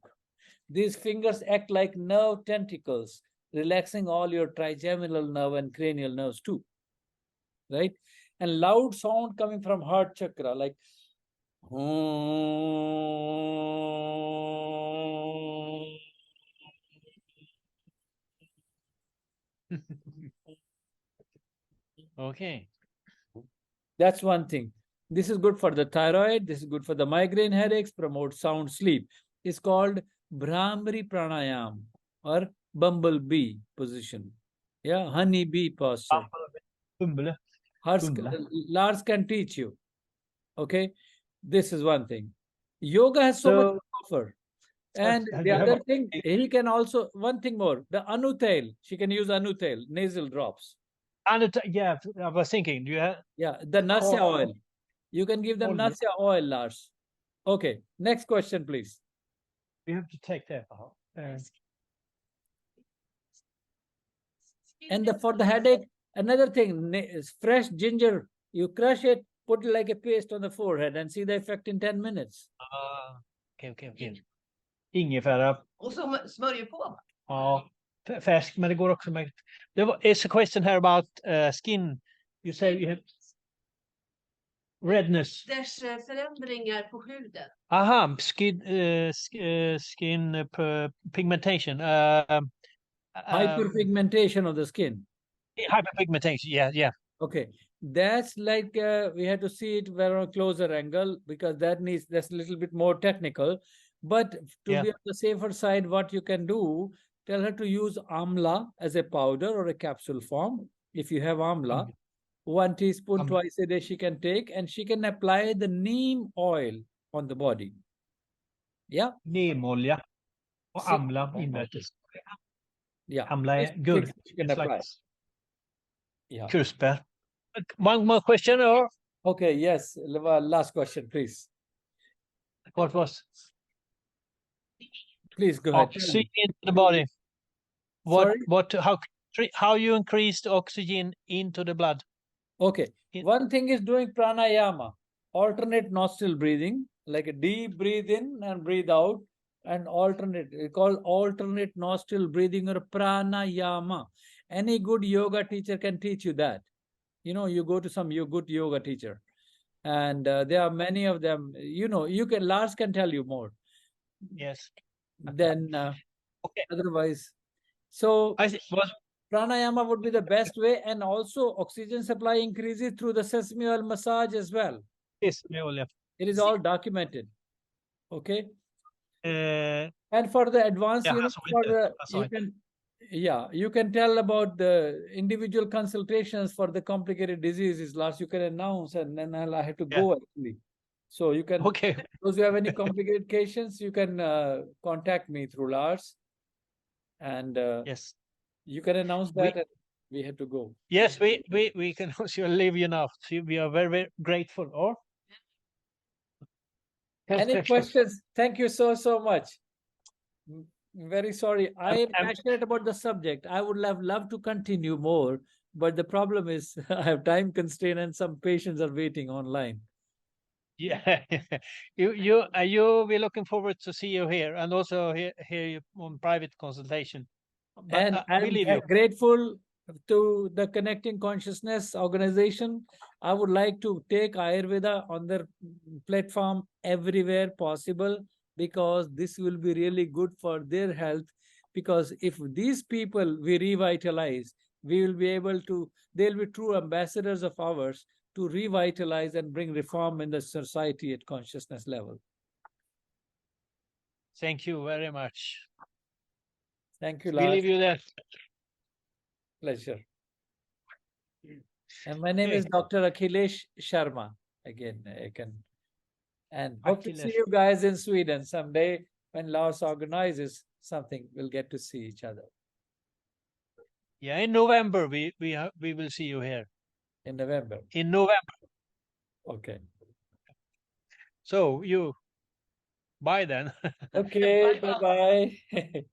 These fingers act like nerve tentacles, relaxing all your trigeminal nerve and cranial nerves too, right? And loud sound coming from heart chakra, like Okay. That's one thing. This is good for the thyroid. This is good for the migraine headaches, promote sound sleep. It's called Brahmari Pranayam or bumblebee position. Yeah, honey bee posture. Lars can teach you. Okay, this is one thing. Yoga has so much to offer. And the other thing, he can also, one thing more, the Anutel, she can use Anutel, nasal drops. Yeah, I was thinking, do you have? Yeah, the Nasya oil. You can give them Nasya oil, Lars. Okay, next question, please. We have to take that. And for the headache, another thing is fresh ginger. You crush it, put it like a paste on the forehead and see the effect in 10 minutes. Okay. Ingefära. Och så smörjer på. Ja, färsk, men det går också med. It's a question here about skin. You say you have redness. Dess förändringar på huden. Aha, skin pigmentation. Hyperpigmentation of the skin. Hyperpigmentation, yeah. Okay, that's like we had to see it very on a closer angle because that's a little bit more technical. But to Yeah. be on the safer side, what you can do, tell her to use amla as a powder or a capsule form. If you have amla, Mm. 1 teaspoon Um, twice a day she can take, and she can apply the neem oil on the body. Yeah, Neemolja och Six- amla invärtes. yeah. Amla är 6 good. things she can It's apply. like Yeah. krusbär. One more question, or Okay. Yes. Last question, please. what was Please go ahead. Tell oxygen me. into the body? Sorry? How you increase the oxygen into the blood? Okay. In- One thing is doing pranayama, alternate nostril breathing, like a deep breathe in and breathe out, and alternate. It's called alternate nostril breathing or pranayama. Any good yoga teacher can teach you that. You know, you go to some good yoga teacher, and there are many of them. You know, Lars can tell you more. Yes. Then Okay. otherwise, so Was pranayama would be the best way, and also oxygen supply increases through the sesame oil massage as well. this Neolja? It is all documented. Okay. Uh, And for the advanced yeah, units, you can tell about the individual consultations for the complicated diseases. Last you can announce, and then I have to Yeah. go actually. So you can, okay. those who have any complicated cases, you can contact me through Lars, and Yes. you can announce We- that. And we had to go. Yes, we can also leave you now. So we are very, very grateful. Or Any questions? Thank you so much. Very sorry. I am I'm- passionate about the subject. I would have loved to continue more, but the problem is I have time constraint and some patients are waiting online. Yeah, you we're looking forward to see you here and also hear you on private consultation. But And we I'm leave you. grateful to the Connecting Consciousness organization. I would like to take Ayurveda on their platform everywhere possible, because this will be really good for their health. Because if these people we revitalize, we will be able to, they'll be true ambassadors of ours to revitalize and bring reform in the society at consciousness level. Thank you very much. Thank you, We Lars. leave you there. Pleasure. And my name is Dr. Akhilesh Sharma. Again, I can, and hope to see Akhilesh. you guys in Sweden someday when Lars organizes something. We'll get to see each other Yeah, in November we will see you here. in November. In November. Okay. So you bye then. Okay. Bye bye.